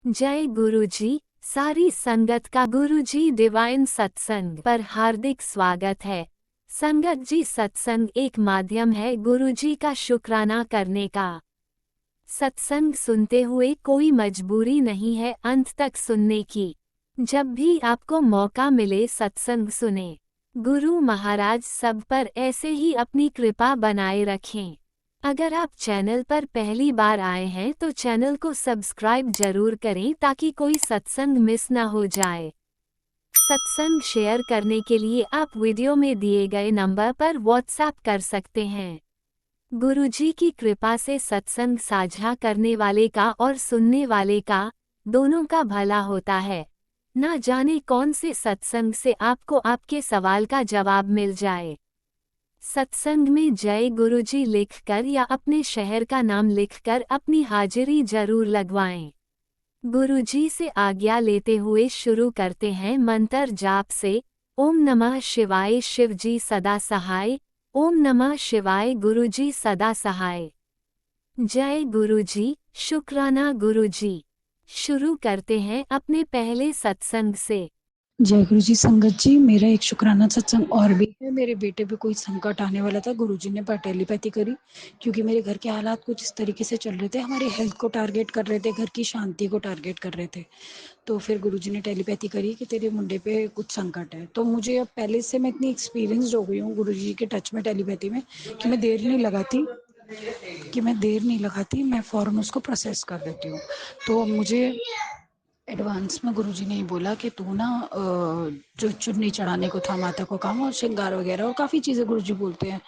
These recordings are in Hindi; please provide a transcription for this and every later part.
जय गुरुजी। सारी संगत का गुरुजी डिवाइन सत्संग पर हार्दिक स्वागत है। संगत जी, सत्संग एक माध्यम है गुरुजी का शुक्राना करने का। सत्संग सुनते हुए कोई मजबूरी नहीं है अंत तक सुनने की। जब भी आपको मौका मिले सत्संग सुने। गुरु महाराज सब पर ऐसे ही अपनी कृपा बनाए रखें। अगर आप चैनल पर पहली बार आए हैं तो चैनल को सब्सक्राइब जरूर करें ताकि कोई सत्संग मिस ना हो जाए। सत्संग शेयर करने के लिए आप वीडियो में दिए गए नंबर पर व्हाट्सएप कर सकते हैं। गुरुजी की कृपा से सत्संग साझा करने वाले का और सुनने वाले का, दोनों का भला होता है। ना जाने कौन से सत्संग से आपको आपके सवाल का जवाब मिल जाए। सत्संग में जय गुरुजी लिखकर या अपने शहर का नाम लिखकर अपनी हाजिरी जरूर लगवाएं। गुरुजी से आज्ञा लेते हुए शुरू करते हैं मंत्र जाप से। ओम नमः शिवाय शिवजी सदा सहाय। ओम नमः शिवाय गुरुजी सदा सहाय। जय गुरुजी, शुक्राना गुरुजी। शुरू करते हैं अपने पहले सत्संग से। जय गुरु जी। संगत जी, मेरा एक शुक्राना सत्संग और भी है। मेरे बेटे पे कोई संकट आने वाला था, गुरुजी ने टेलीपैथी करी, क्योंकि मेरे घर के हालात कुछ इस तरीके से चल रहे थे, हमारी हेल्थ को टारगेट कर रहे थे, घर की शांति को टारगेट कर रहे थे। तो फिर गुरुजी ने टेलीपैथी करी कि तेरे मुंडे पे कुछ संकट है। तो मुझे अब पहले से मैं इतनी एक्सपीरियंस हो गई हूँ गुरुजी के टच में टेलीपैथी में कि मैं देर नहीं लगाती, मैं फ़ौरन उसको प्रोसेस कर देती हूँ। तो मुझे एडवांस में गुरुजी ने ही बोला कि तू ना जो चुन्नी चढ़ाने को था माता को काम, और श्रृंगार वगैरह और काफ़ी चीज़ें गुरुजी बोलते हैं।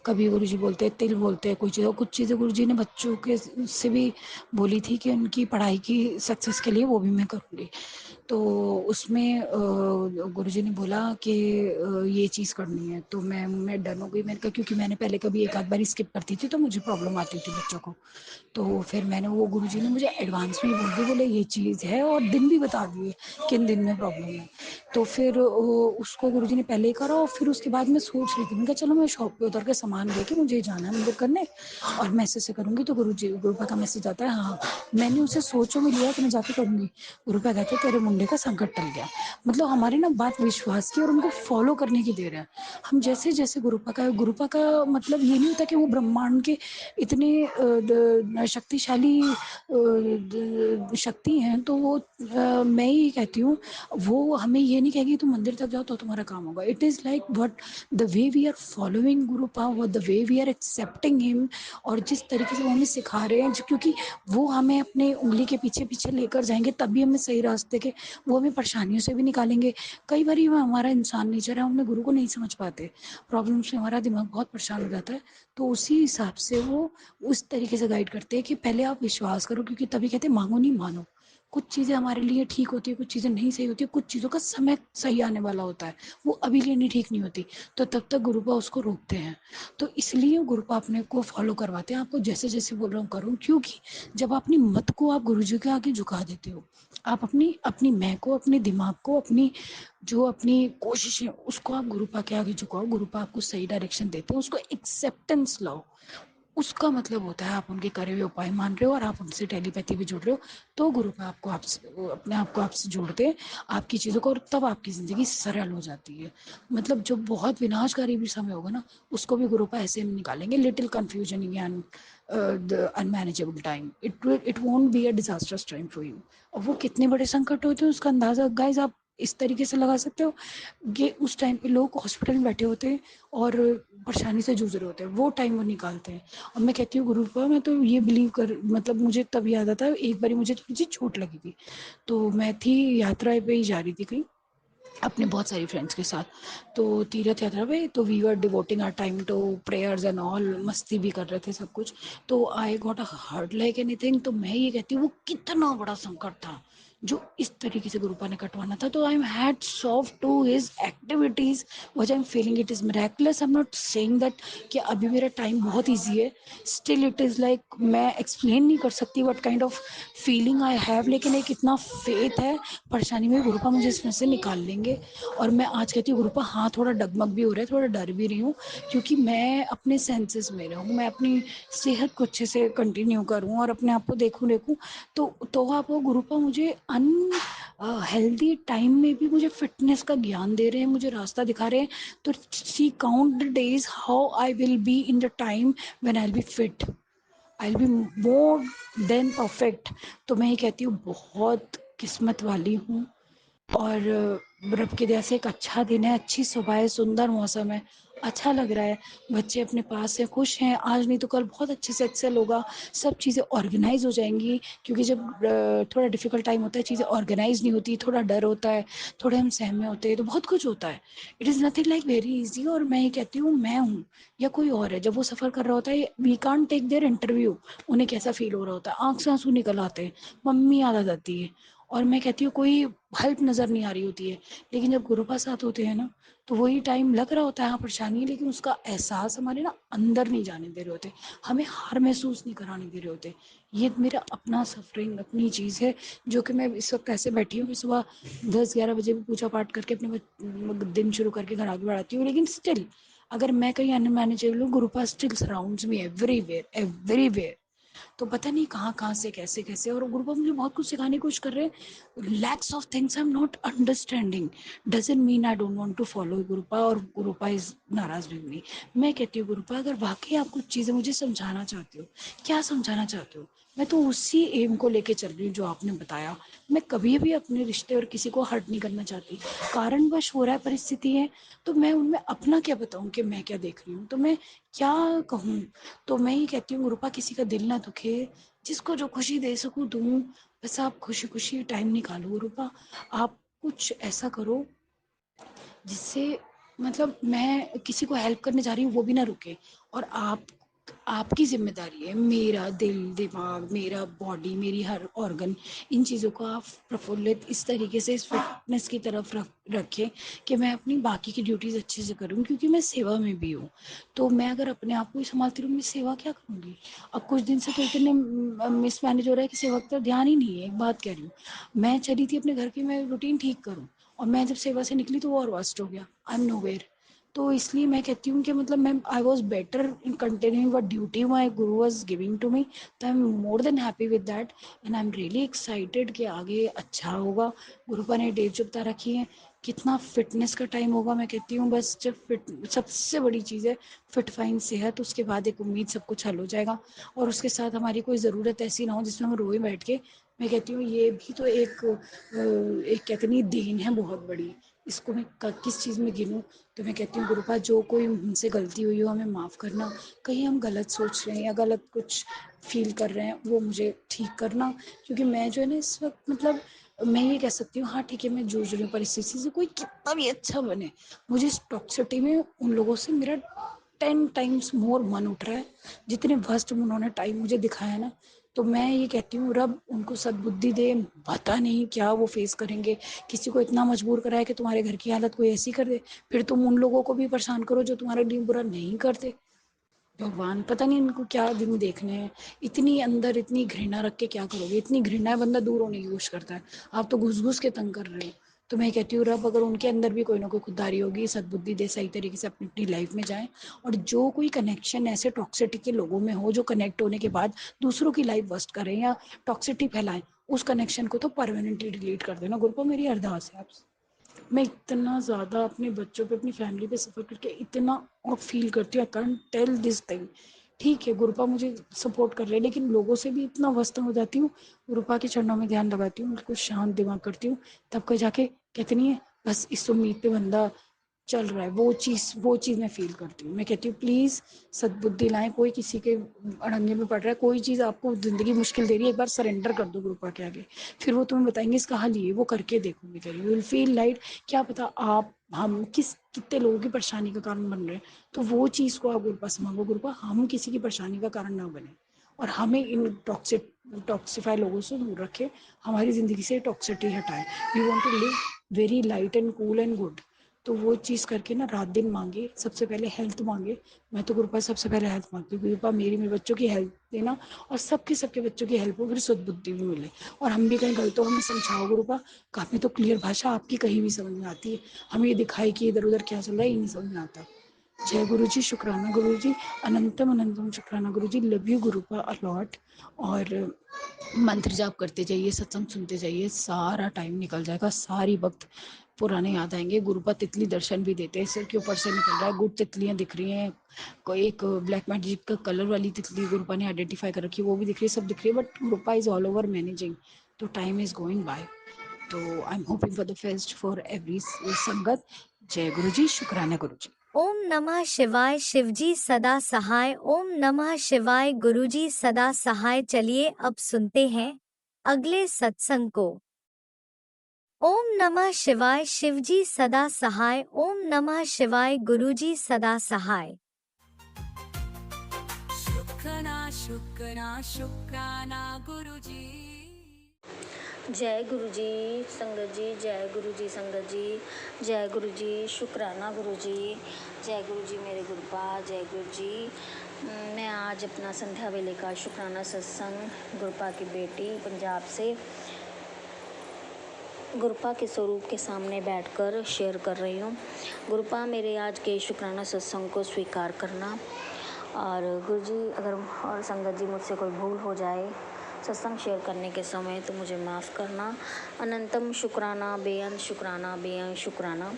कभी गुरुजी बोलते हैं तिल बोलते हैं, कुछ चीज़ें गुरुजी ने बच्चों के से भी बोली थी कि उनकी पढ़ाई की सक्सेस के लिए वो भी मैं करूँगी। तो उसमें गुरुजी ने बोला कि ये चीज़ करनी है। तो मैं डन हो गई। मैंने कहा, क्योंकि मैंने पहले कभी एक आध बार स्किप करती थी तो मुझे प्रॉब्लम आती थी बच्चों को। तो फिर मैंने वो गुरुजी ने मुझे एडवांस में ही बोल दिया, बोले ये चीज़ है, और दिन भी बता दिए किन दिन में प्रॉब्लम है। तो फिर उसको गुरुजी ने पहले ही करा, और फिर उसके बाद मैं सोच रही थी, मैंने कहा चलो मैं शॉप पे उतर के सामान लेके मुझे जाना है मंदिर करने, और मैसेज से करूँगी। तो गुरुपा का मैसेज आता है, हाँ। मैंने उसे सोचो में लिया कि मैं जाके करूँगी। गुरुपा कहते तेरे मुंडे का संकट टल गया। मतलब हमारी ना बात विश्वास की और उनको फॉलो करने की देर है। हम जैसे जैसे गुरुपा का मतलब ये नहीं होता कि वो ब्रह्मांड के इतने शक्तिशाली शक्ति हैं। तो वो मैं ये कहती हूँ, वो हमें ये नहीं कहेगी तुम मंदिर तक जाओ तो तुम्हारा काम होगा। It is like what the way we are following guru power, the way we are accepting him, और जिस तरीके से वो हमें सिखा रहे हैं, क्योंकि वो हमें अपने उंगली के पीछे पीछे लेकर जाएंगे तभी हमें सही रास्ते के, वो हमें परेशानियों से भी निकालेंगे। कई बार हमारा इंसान नेचर है, हम अपने गुरु को नहीं समझ पाते, प्रॉब्लम से हमारा दिमाग बहुत परेशान हो जाता है। तो उसी हिसाब से वो उस तरीके से गाइड करते हैं कि पहले आप विश्वास करो, क्योंकि तभी कहते हैं मांगो नहीं मानो। कुछ चीज़ें हमारे लिए ठीक होती है, कुछ चीज़ें नहीं सही होती है, कुछ चीज़ों का समय सही आने वाला होता है, वो अभी लिए नहीं ठीक नहीं होती, तो तब तक गुरुपा उसको रोकते हैं। तो इसलिए गुरुपा अपने को फॉलो करवाते हैं, आपको जैसे जैसे बोल रहा हूँ करूँ, क्योंकि जब अपनी मत को आप गुरुजी के आगे झुका देते हो, आप अपनी अपनी मैं को, अपने दिमाग को, अपनी कोशिशें, उसको आप गुरुपा के आगे झुकाओ, गुरुपा आपको सही डायरेक्शन देते हैं, उसको एक्सेप्टेंस लाओ। उसका मतलब होता है आप उनके करे हुए उपाय मान रहे हो और आप उनसे टेलीपैथी भी जुड़ रहे हो। तो गुरुपा आपको आपसे अपने आप को आपसे जोड़ते हैं, आपकी चीज़ों को, और तब आपकी ज़िंदगी सरल हो जाती है। मतलब जो बहुत विनाशकारी भी समय होगा ना, उसको भी गुरुपा ऐसे निकालेंगे। Little confusion in the unmanageable time, it won't be a disasters time for you. और वो कितने बड़े संकट होते हैं उसका अंदाज़ा गाइज आप इस तरीके से लगा सकते हो। ये उस टाइम पे लोग हॉस्पिटल में बैठे होते हैं और परेशानी से जूझ रहे होते हैं, वो टाइम वो निकालते हैं। और मैं कहती हूँ गुरुपा, मैं तो ये बिलीव कर, मतलब मुझे तब याद आता है, एक बार मुझे थोड़ी सी चोट लगी थी। तो मैं थी यात्रा पे ही जा रही थी कहीं अपने बहुत सारी फ्रेंड्स के साथ, तो तीर्थ यात्रा पे, तो we were devoting our time to prayers and all, मस्ती भी कर रहे थे सब कुछ। तो I got a hurt like anything. तो मैं ये कहती हूँ वो कितना बड़ा संकट था, जो इस तरीके से गुरुपा ने कटवाना था। तो I am hats off to his activities, what I am feeling it is miraculous. I am not saying that कि अभी मेरा टाइम बहुत ईजी है, स्टिल इट इज़ लाइक मैं एक्सप्लेन नहीं कर सकती what kind of feeling I have, लेकिन एक इतना फेथ है परेशानी में गुरुपा मुझे इसमें से निकाल लेंगे। और मैं आज कहती हूँ गुरुपा हाँ थोड़ा डगमग भी हो रहा है, थोड़ा डर भी रही हूँ, क्योंकि मैं अपने सेंसेस में रहूँ, मैं अपनी सेहत को अच्छे से कंटिन्यू करूँ और अपने आप को देखूँ तो आप वो गुरुपा मुझे हेल्दी टाइम में भी मुझे फिटनेस का ज्ञान दे रहे हैं, मुझे रास्ता दिखा रहे हैं। तो see count the days how I will be in the time when I will be fit, I will be more than perfect. तो मैं ये कहती हूँ बहुत किस्मत वाली हूँ। और रब की दया से एक अच्छा दिन है, अच्छी सुबह है, सुंदर मौसम है, अच्छा लग रहा है, बच्चे अपने पास हैं, खुश हैं। आज नहीं तो कल बहुत अच्छे से एक्सेल होगा, सब चीज़ें ऑर्गेनाइज हो जाएंगी, क्योंकि जब थोड़ा डिफिकल्ट टाइम होता है, चीज़ें ऑर्गेनाइज नहीं होती, थोड़ा डर होता है, थोड़े हम सहमे होते हैं, तो बहुत कुछ होता है। It is nothing like very easy. और मैं ये कहती हूँ मैं हूँ या कोई और है, जब वो सफ़र कर रहा होता है, we can't take their interview, उन्हें कैसा फील हो रहा होता है, आंख से आंसू निकल आते हैं, मम्मी याद आ जाती है। और मैं कहती हूँ कोई हेल्प नज़र नहीं आ रही होती है, लेकिन जब गुरु पास साथ होते हैं ना, तो वही टाइम लग रहा होता है हाँ परेशानी है, लेकिन उसका एहसास हमारे ना अंदर नहीं जाने दे रहे होते, हमें हार महसूस नहीं कराने दे रहे होते। ये मेरा अपना सफरिंग, अपनी चीज़ है, जो कि मैं इस वक्त ऐसे बैठी हूँ कि सुबह 10-11 बजे भी पूजा पाठ करके अपने दिन शुरू करके घर आगे बढ़ाती हूँ, लेकिन स्टिल अगर मैं कहीं अनमैनेजेबल हूँ, गुरु पास स्टिल सराउंड्स मी एवरीवेयर एवरीवेयर। तो पता नहीं कहाँ कहाँ से कैसे कैसे, और गुरुपा मुझे बहुत कुछ सिखाने की कोशिश कर रहे हैं, lacks of things I am not understanding, doesn't mean I don't want to follow Gurupa और गुरुपा इज नाराज विद मी। मैं कहती हूँ गुरुपा अगर वाकई आप कुछ चीज़ें मुझे समझाना चाहते हो, क्या समझाना चाहते हो, मैं तो उसी एम को लेके चल रही हूँ जो आपने बताया। मैं कभी भी अपने रिश्ते और किसी को हर्ट नहीं करना चाहती, कारणवश हो रहा है, परिस्थिति है, तो मैं उनमें अपना क्या बताऊँ कि मैं क्या देख रही हूँ, तो मैं क्या कहूँ। तो मैं ही कहती हूँ गुरुपा किसी का दिल ना दुखे, जिसको जो खुशी दे सकूँ दूँ, बस आप खुशी खुशी टाइम निकालो गुरुपा। आप कुछ ऐसा करो जिससे मतलब मैं किसी को हेल्प करने जा रही हूँ वो भी ना रुके, और आपकी जिम्मेदारी है, मेरा दिल दिमाग, मेरा बॉडी, मेरी हर ऑर्गन, इन चीज़ों को आप प्रफुल्लित इस तरीके से इस फिटनेस की तरफ रखें कि मैं अपनी बाकी की ड्यूटीज़ अच्छे से करूँ, क्योंकि मैं सेवा में भी हूँ। तो मैं अगर अपने आप को ही संभालती रहूँगी, सेवा क्या करूँगी। अब कुछ दिन से तो इतने मिसमैनेज हो रहा है कि सेवा का ध्यान ही नहीं है। एक बात कह रही हूँ, मैं चली थी अपने घर की, मैं रूटीन ठीक करूँ, और मैं जब सेवा से निकली तो वो और वर्स्ट हो गया, आई एम नोवेयर। तो इसलिए मैं कहती हूँ कि मतलब मैं I was better in continuing what duty my guru was giving to me. तो I am more than happy with that, and I am really excited कि आगे अच्छा होगा। गुरुपा ने डेट जो बता रखी है, कितना फिटनेस का टाइम होगा, मैं कहती हूँ बस जब फिट, सबसे बड़ी चीज़ है फिट फाइन सेहत, उसके बाद एक उम्मीद सब कुछ हल हो जाएगा। और उसके साथ हमारी कोई ज़रूरत ऐसी ना हो जिसमें हम रोए बैठ के। मैं कहती हूँ ये भी तो एक कहते नहीं देन है बहुत बड़ी, इसको मैं किस चीज़ में गिनूँ। तो मैं कहती हूँ गुरुपा जो कोई हमसे गलती हुई हो हमें माफ़ करना, कहीं हम गलत सोच रहे हैं या गलत कुछ फील कर रहे हैं वो मुझे ठीक करना, क्योंकि मैं जो है ना इस वक्त मतलब मैं ये कह सकती हूँ हाँ ठीक है मैं जूझ रही हूँ परिस्थिति से, कोई कितना भी अच्छा बने, मुझे इस टॉक्सिटी में उन लोगों से मेरा 10 टाइम्स मोर मन उठ रहा है, जितने वर्स्ट उन्होंने टाइम मुझे दिखाया ना। तो मैं ये कहती हूँ रब उनको सद्बुद्धि दे, पता नहीं क्या वो फेस करेंगे, किसी को इतना मजबूर कराए कि तुम्हारे घर की हालत कोई ऐसी कर दे, फिर तुम उन लोगों को भी परेशान करो जो तुम्हारे लिए बुरा नहीं करते। भगवान पता नहीं इनको क्या दिन देखने हैं, इतनी अंदर इतनी घृणा रख के क्या करोगे, इतनी घृणा है बंदा दूर होने की कोशिश करता है, आप तो घुस घुस के तंग कर रहे हो। तो मैं कहती हूँ रब अगर उनके अंदर भी कोई ना कोई खुददारी होगी, सद्बुद्धि दे, सही तरीके से अपनी अपनी लाइफ में जाएं, और जो कोई कनेक्शन ऐसे टॉक्सिटी के लोगों में हो जो कनेक्ट होने के बाद दूसरों की लाइफ वस्ट करें या टॉक्सिटी फैलाएं, उस कनेक्शन को तो परमानेंटली डिलीट कर देना। ग्रुप मेरी अरदास है आपसे। मैं इतना ज़्यादा अपने बच्चों पे अपनी फैमिली पे सफ़र करके इतना और फील करती हूँ, I can't tell this thing. ठीक है गुरुपा मुझे सपोर्ट कर रहे हैं, लेकिन लोगों से भी इतना व्यस्त हो जाती हूँ, गुरुपा के चरणों में ध्यान लगाती हूँ, बिल्कुल शांत दिमाग करती हूँ, तब कहीं जाके कहते नहीं है बस इस उम्मीद पे बंदा चल रहा है, वो चीज़ मैं फील करती हूँ। मैं कहती हूँ प्लीज़ सद्बुद्धि लाएं, कोई किसी के अड़ंगे में पड़ रहा है, कोई चीज़ आपको ज़िंदगी मुश्किल दे रही है, एक बार सरेंडर कर दो गुरुपा के आगे, फिर वो तुम्हें बताएंगे इसका हल ये, वो करके देखोगे तो यू विल फील लाइट। क्या पता आप हम कितने लोगों की परेशानी का कारण बन रहे हैं, तो वो चीज़ को आप गुरुपा से मांगो, गुरुपा हम किसी की परेशानी का कारण ना बने, और हमें इन टॉक्सिक टॉक्सिफाई लोगों से दूर रखे, हमारी ज़िंदगी से टॉक्सिटी हटाए। We want to live very light and cool and good. तो वो चीज़ करके ना रात दिन मांगे, सबसे पहले हेल्थ मांगे। मैं तो गुरुपा सबसे पहले हेल्थ मांगती हूँ, गुरुपा मेरी मेरे बच्चों की हेल्थ देना, और सबके बच्चों की हेल्प हो, फिर सद्बुद्धि भी मिले, और हम भी कहीं गलत हो हमें समझाओ गुरुपा। काफ़ी तो क्लियर भाषा आपकी कहीं भी समझ में आती है, हमें ये दिखाई कि इधर उधर क्या चल रहा है ये नहीं समझ में आता। जय गुरु जी, शुक्राना गुरु जी, अनंतम अनंतम शुक्राना गुरु जी, लव यू गुरुपा अलॉट। और मंत्र जाप करते जाइए, सत्संग सुनते जाइए, सारा टाइम निकल जाएगा, सारी वक्त पुराने याद आएंगे। गुरुपा तितली दर्शन भी देते हैं, सिर के ऊपर से निकल रहा है, गुड तितलियां दिख रही हैं, कोई एक ब्लैक मैजिक का कलर वाली तितली गुरुपा ने आइडेंटिफाई कर रखी है, वो भी दिख रही है, सब दिख रही है, but गुरुपा is all over managing. तो टाइम इज गोइंग बाय। तो I am hoping for the fest for every संगत। जय गुरु जी, शुक्राना गुरु जी। ओम नमः शिवाय, शिवजी सदा सहाय। ओम नमः शिवाय, गुरुजी सदा सहाय। चलिए अब सुनते हैं अगले सत्संग को। ओम नमः शिवाय, शिवजी सदा सहाय। ओम नमः शिवाय, गुरुजी सदा सहाय। शुक्राना गुरुजी। जय गुरुजी संगत जी, जय गुरुजी संगत जी, जय गुरुजी, शुक्राना गुरुजी, जय गुरुजी मेरे गुरुपा, जय गुरुजी। मैं आज अपना संध्या वेले का शुक्राना सत्संग गुरुपा की बेटी पंजाब से गुरुपा के स्वरूप के सामने बैठकर शेयर कर रही हूँ। गुरुपा, मेरे आज के शुक्राना सत्संग को स्वीकार करना, और गुरुजी अगर और संगत जी मुझसे कोई भूल हो जाए सत्संग शेयर करने के समय तो मुझे माफ़ करना। अनंतम शुक्राना, बेअंत शुक्राना, बेअंत शुक्राना।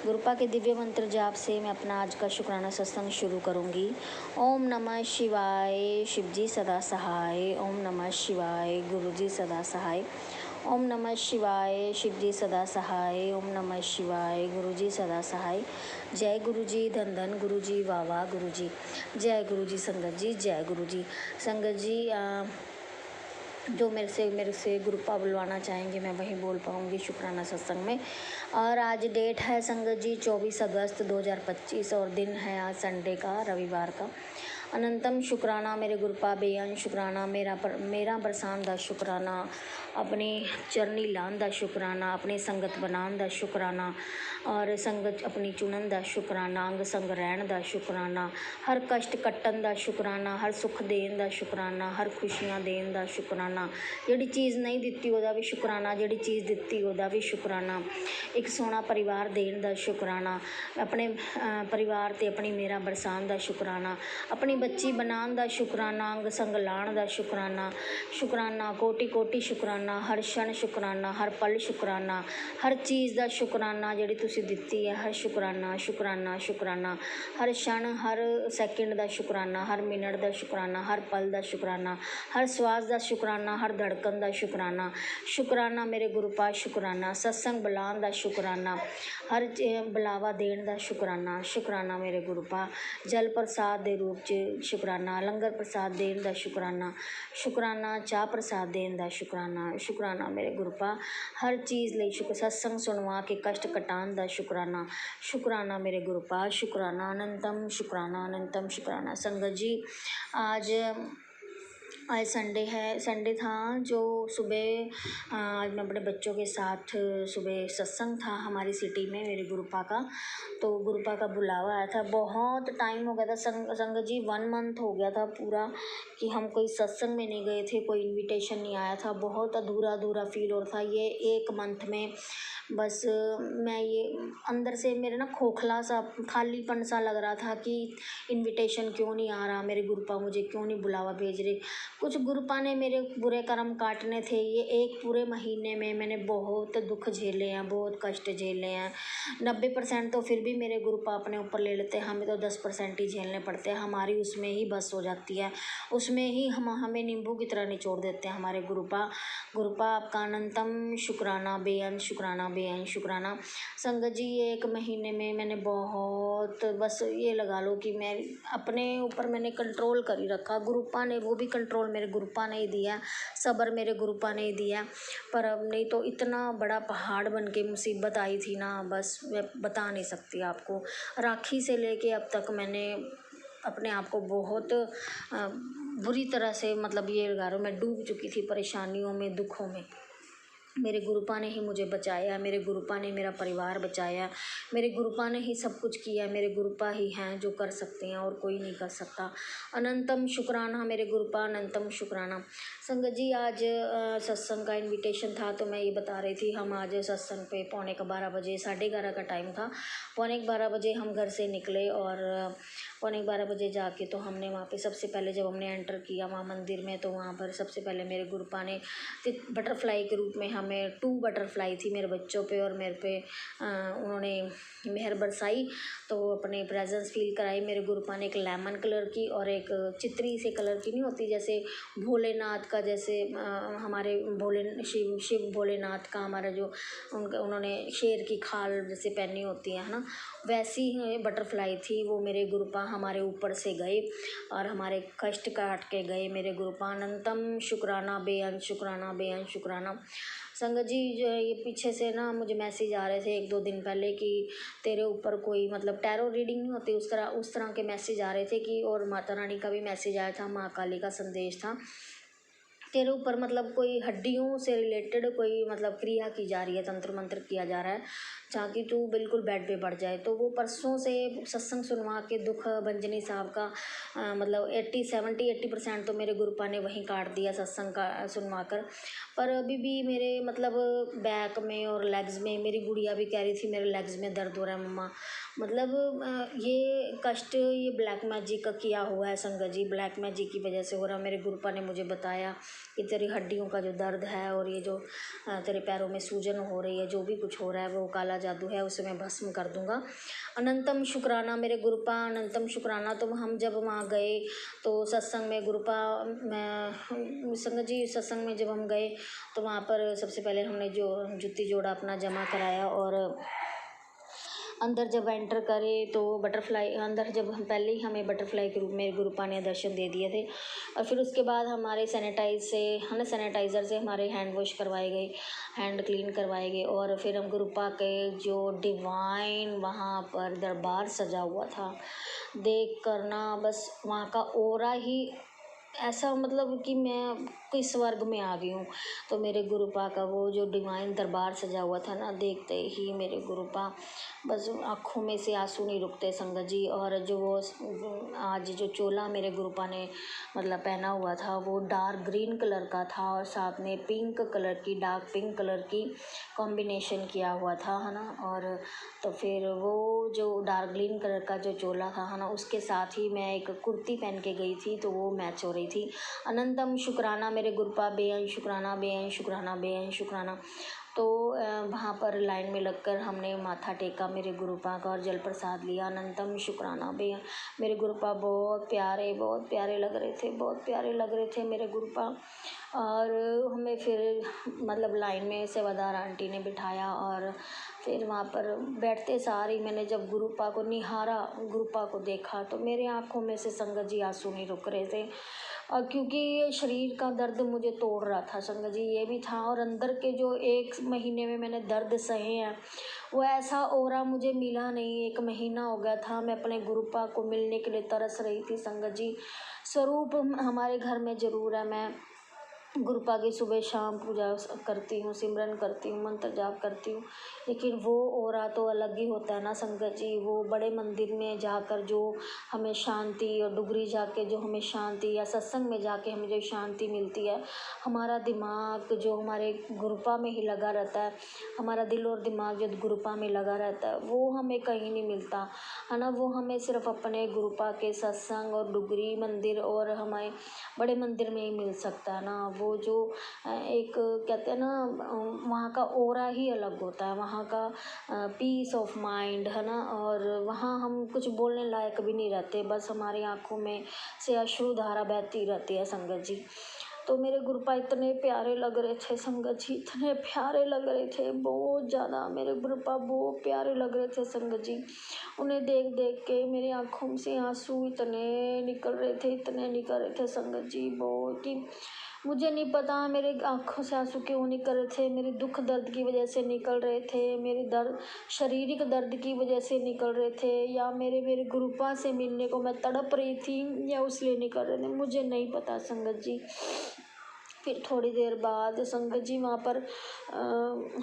गुरुपा के दिव्य मंत्र जाप से मैं अपना आज का शुक्राना सत्संग शुरू करूँगी। ओम नमः शिवाय, शिवजी सदा सहाय। ओम नमः शिवाय, गुरुजी सदा सहाय। ओम नमः शिवाय, शिवजी सदा सहाय। ओम नमः शिवाय, गुरुजी सदा सहाय। जय गुरुजी, धन धन गुरुजी, वाह वाह गुरुजी। जय गुरुजी संगत जी, जय गुरुजी संगत जी। जो मेरे से गुरुपा बुलवाना चाहेंगे मैं वहीं बोल पाऊँगी शुक्राना सत्संग में। और आज डेट है संगत जी 24 अगस्त 2025 और दिन है आज संडे का, रविवार का। अनंतम शुक्राना मेरे गुरुपा, बेअंत शुक्राना, मेरा बरसान दा शुक्राना, अपनी चरनी लान दा शुक्राना, अपनी संगत बनान दा शुक्राना, और संगत अपनी चुनन दा शुक्राना, अंग संग रहन दा शुक्राना, हर कष्ट कट्टन दा शुक्राना, हर सुख देन दा शुक्राना, हर खुशियां देन दा शुक्राना, जिहड़ी चीज़ नहीं दित्ती ओहदा भी शुक्राना, जिहड़ी चीज़ दित्ती ओहदा भी शुक्राना, एक सोहना परिवार देन दा शुक्राना, अपने परिवार ते अपनी मेरा बरसान दा शुक्राना, अपनी बच्ची बनान दा शुक्राना, अंग संग लाण दा शुक्राना, शुक्राना कोटि कोटि शुक्राना, हर क्षण शुक्राना, हर पल शुक्राना, हर चीज़ दा शुक्राना जिहड़ी तुसीं दित्ती है, हर शुक्राना शुक्राना शुक्राना, हर क्षण हर सैकेंड दा शुक्राना, हर मिनट दा शुक्राना, हर पल दा शुक्राना, हर श्वास दा शुक्राना, हर धड़कन दा शुक्राना, शुक्राना मेरे गुरुपा, शुक्राना सत्संग बुलान दा शुक्राना, हर बुलावा देण दा शुक्राना, शुक्राना मेरे गुरुपा, जल प्रसाद दे रूप च शुक्राना, लंगर प्रसाद देण दा शुक्राना, शुक्राना चाह प्रसाद देण दा शुक्राना, शुक्राना मेरे गुरुपा, हर चीज़ लई सत्संग सुनवा के कष्ट कटान दा शुक्राना, शुक्राना मेरे गुरुपा, शुक्राना अनंतम शुक्राना, अनंतम शुक्राना। संगत जी आज संडे है, संडे था जो सुबह आज मैं अपने बच्चों के साथ सुबह सत्संग था हमारी सिटी में मेरे गुरुपा का, तो गुरुपा का बुलावा आया था। बहुत टाइम हो गया था संगत जी, 1 मंथ हो गया था पूरा कि हम कोई सत्संग में नहीं गए थे, कोई इनविटेशन नहीं आया था, बहुत अधूरा अधूरा फील हो रहा था। ये 1 मंथ में बस मैं ये अंदर से मेरे ना खोखला सा खालीपन सा लग रहा था कि इनविटेशन क्यों नहीं आ रहा, मेरे गुरुपा मुझे क्यों नहीं बुलावा भेज रहे। कुछ गुरुपा ने मेरे बुरे कर्म काटने थे। ये 1 पूरे महीने में मैंने बहुत दुख झेले हैं, बहुत कष्ट झेले हैं। 90% तो फिर भी मेरे गुरुपा अपने ऊपर ले लेते हैं, हमें तो 10% ही झेलने पड़ते हैं, हमारी उसमें ही बस हो जाती है, उसमें ही हमें नींबू की तरह निचोड़ देते हैं हमारे गुरुपा। गुरुपा आपका अनंतम शुक्राना, बेअंत शुक्राना, बेअंत शुक्राना। संगत जी 1 महीने में मैंने बहुत बस ये लगा लो कि मैं अपने ऊपर मैंने कंट्रोल कर ही रखा। गुरुपा ने वो भी कंट्रोल मेरे गुरुपा ने ही दिया, सब्र मेरे गुरुपा ने ही दिया, पर अब नहीं तो इतना बड़ा पहाड़ बन के मुसीबत आई थी ना, बस मैं बता नहीं सकती आपको। राखी से लेके अब तक मैंने अपने आप को बहुत बुरी तरह से मतलब ये लगा लो मैं डूब चुकी थी परेशानियों में, दुखों में। मेरे गुरुपा ने ही मुझे बचाया, मेरे गुरुपा ने मेरा परिवार बचाया, मेरे गुरुपा ने ही सब कुछ किया। मेरे गुरुपा ही हैं जो कर सकते हैं और कोई नहीं कर सकता। अनंतम शुक्राना मेरे गुरुपा, अनंतम शुक्राना। संगत जी आज सत्संग का इनविटेशन था तो मैं ये बता रही थी, हम आज सत्संग पे 11:45 बजे, 11:30 का टाइम था, 11:45 बजे हम घर से निकले और 11:45 बजे जाके तो हमने वहाँ पे सबसे पहले जब हमने एंटर किया वहाँ मंदिर में, तो वहाँ पर सबसे पहले मेरे गुरुपा ने बटरफ्लाई के रूप में हमें 2 बटरफ्लाई थी मेरे बच्चों पे और मेरे पे उन्होंने मेहर बरसाई, तो अपने प्रेजेंस फील कराई। मेरे गुरुपा ने एक लेमन कलर की और एक चित्री से कलर की नहीं होती जैसे भोलेनाथ का, जैसे हमारे शिव भोलेनाथ का हमारा जो उन्होंने शेर की खाल जैसे पहनी होती है ना, वैसी ही बटरफ्लाई थी वो। मेरे गुरुपा हमारे ऊपर से गए और हमारे कष्ट काट के गए। मेरे गुरुपा अनंतम शुक्राना, बेअंत शुक्राना, बेअंत शुक्राना। संगत जी जो ये पीछे से ना मुझे मैसेज आ रहे थे 1-2 दिन पहले कि तेरे ऊपर कोई मतलब टैरो रीडिंग नहीं होती उस तरह के मैसेज आ रहे थे कि, और माता रानी का भी मैसेज आया था, माँ काली का संदेश था, तेरे ऊपर मतलब कोई हड्डियों से रिलेटेड कोई मतलब क्रिया की जा रही है, तंत्र मंत्र किया जा रहा है ताकि तू बिल्कुल बेड पे बढ़ जाए। तो वो परसों से सत्संग सुनवा के दुख भंजनी साहब का मतलब 80% तो मेरे गुरुपा ने वहीं काट दिया सत्संग का सुनवा कर। पर अभी भी मेरे मतलब बैक में और लेग्स में, मेरी गुड़िया भी कह रही थी मेरे लेग्स में दर्द हो रहा है मम्मा, मतलब ये कष्ट ये ब्लैक मैजिक का किया हुआ है संगत जी, ब्लैक मैजिक की वजह से हो रहा। मेरे गुरुपा ने मुझे बताया कि तेरी हड्डियों का जो दर्द है और ये जो तेरे पैरों में सूजन हो रही है, जो भी कुछ हो रहा है वो काला जादू है, उसे मैं भस्म कर दूंगा। अनंतम शुक्राना मेरे गुरुपा, अनंतम शुक्राना। तो हम जब वहाँ गए तो सत्संग में गुरुपा संगत जी सत्संग में जब हम गए तो वहाँ पर सबसे पहले हमने जो जुत्ती जोड़ा अपना जमा कराया और अंदर जब एंटर करे तो बटरफ्लाई अंदर जब हम पहले ही हमें बटरफ्लाई के रूप में गुरुपा ने दर्शन दे दिए थे। और फिर उसके बाद हमारे सैनिटाइज़र से हमारे हैंड वॉश करवाए गए, हैंड क्लीन करवाए गए और फिर हम गुरुपा के जो डिवाइन वहाँ पर दरबार सजा हुआ था देख कर ना बस वहाँ का ऑरा ही ऐसा मतलब कि मैं कोई स्वर्ग में आ गई हूँ। तो मेरे गुरुपा का वो जो डिवाइन दरबार सजा हुआ था ना, देखते ही मेरे गुरुपा बस आँखों में से आंसू नहीं रुकते संगत जी। और जो वो आज जो चोला मेरे गुरुपा ने मतलब पहना हुआ था वो डार्क ग्रीन कलर का था और साथ में पिंक कलर की, डार्क पिंक कलर की कॉम्बिनेशन किया हुआ था, है ना। और तो फिर वो जो डार्क ग्रीन कलर का जो चोला था, है ना, उसके साथ ही मैं एक कुर्ती पहन के गई थी तो वो मैच हो रही थी। अनंतम शुक्राना मेरे गुरुपा, बेअंत शुक्राना, बेअंत शुक्राना, बेअंत शुक्राना। तो वहाँ पर लाइन में लगकर हमने माथा टेका मेरे गुरुपा का और जल प्रसाद लिया। अनंतम शुक्राना मेरे गुरुपा बहुत प्यारे लग रहे थे, बहुत प्यारे लग रहे थे मेरे गुरुपा। और हमें फिर मतलब लाइन में सेवादार आंटी ने बिठाया और फिर वहाँ पर बैठते सार ही मैंने जब गुरुपा को निहारा, गुरुपा को देखा तो मेरे आँखों में से संगत जी आंसू नहीं रुक रहे थे। और क्योंकि ये शरीर का दर्द मुझे तोड़ रहा था संगत जी, ये भी था। और अंदर के जो 1 महीने में मैंने दर्द सहे हैं वो ऐसा ऑरा मुझे मिला नहीं। 1 महीना हो गया था, मैं अपने गुरुपा को मिलने के लिए तरस रही थी संगत जी। स्वरूप हमारे घर में ज़रूर है, मैं गुरुपा की सुबह शाम पूजा करती हूँ, सिमरन करती हूँ, मंत्र जाप करती हूँ, लेकिन वो ऑरा तो अलग ही होता है ना संगत जी। वो बड़े मंदिर में जाकर जो हमें शांति और डुगरी जाके जो हमें शांति या सत्संग में जाके हमें जो शांति मिलती है, हमारा दिमाग जो हमारे गुरुपा में ही लगा रहता है, हमारा दिल और दिमाग जो गुरुपा में लगा रहता है वो हमें कहीं नहीं मिलता, है ना। वो हमें सिर्फ अपने गुरुपा के सत्संग और डुगरी मंदिर और हमारे बड़े मंदिर में ही मिल सकता है ना। वो जो एक कहते हैं ना वहाँ का ऑरा ही अलग होता है, वहाँ का पीस ऑफ माइंड, है ना। और वहाँ हम कुछ बोलने लायक भी नहीं रहते, बस हमारी आँखों में से अश्रुधारा बहती रहती है संगत जी। तो मेरे गुरुपा इतने प्यारे लग रहे थे संगत जी, इतने प्यारे लग रहे थे, बहुत ज़्यादा मेरे गुरुपा बहुत प्यारे लग रहे थे संगत जी। उन्हें देख देख के मेरी आँखों से आंसू इतने निकल रहे थे, इतने निकल रहे थे संगत जी, बहुत ही मुझे नहीं पता मेरे आँखों से आँसू क्यों निकल रहे थे, मेरे दुख दर्द की वजह से निकल रहे थे, मेरे दर्द शारीरिक दर्द की वजह से निकल रहे थे, या मेरे मेरे गुरुपा से मिलने को मैं तड़प रही थी, या उसलिए निकल रहे थे, मुझे नहीं पता संगत जी। फिर थोड़ी देर बाद संगत जी वहाँ पर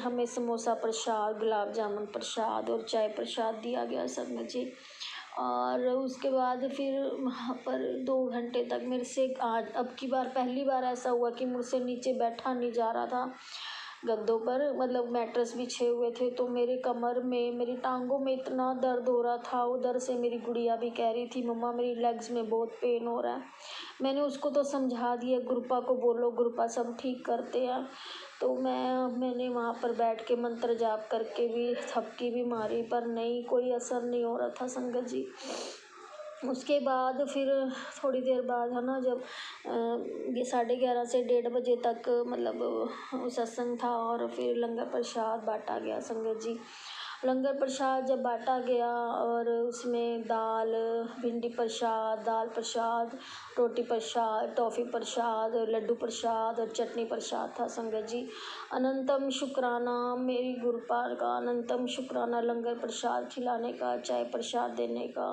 हमें समोसा प्रसाद, गुलाब जामुन प्रसाद और चाय प्रसाद दिया गया संगत जी। और उसके बाद फिर वहाँ पर 2 घंटे तक मेरे से आज अब की बार पहली बार ऐसा हुआ कि मुझसे नीचे बैठा नहीं जा रहा था गद्दों पर, मतलब मैट्रेस बिछे हुए थे, तो मेरे कमर में, मेरी टांगों में इतना दर्द हो रहा था। उधर से मेरी गुड़िया भी कह रही थी मम्मा मेरी लेग्स में बहुत पेन हो रहा है। मैंने उसको तो समझा दिया, गुरुपा को बोलो, गुरुपा सब ठीक करते हैं। तो मैंने वहाँ पर बैठ के मंत्र जाप करके भी थपकी भी मारी, पर नहीं, कोई असर नहीं हो रहा था संगत जी। उसके बाद फिर थोड़ी देर बाद है ना, जब 11:30 से 1:30 बजे तक मतलब सत्संग था, और फिर लंगर प्रसाद बांटा गया संगत जी। लंगर प्रसाद जब बांटा गया और उसमें दाल, भिंडी प्रसाद, दाल प्रसाद, रोटी प्रसाद, टॉफ़ी प्रसाद, लड्डू प्रसाद और चटनी प्रसाद था संगत जी। अनंतम शुक्राना मेरी गुरुपाल का, अनंतम शुक्राना लंगर प्रसाद खिलाने का, चाय प्रसाद देने का,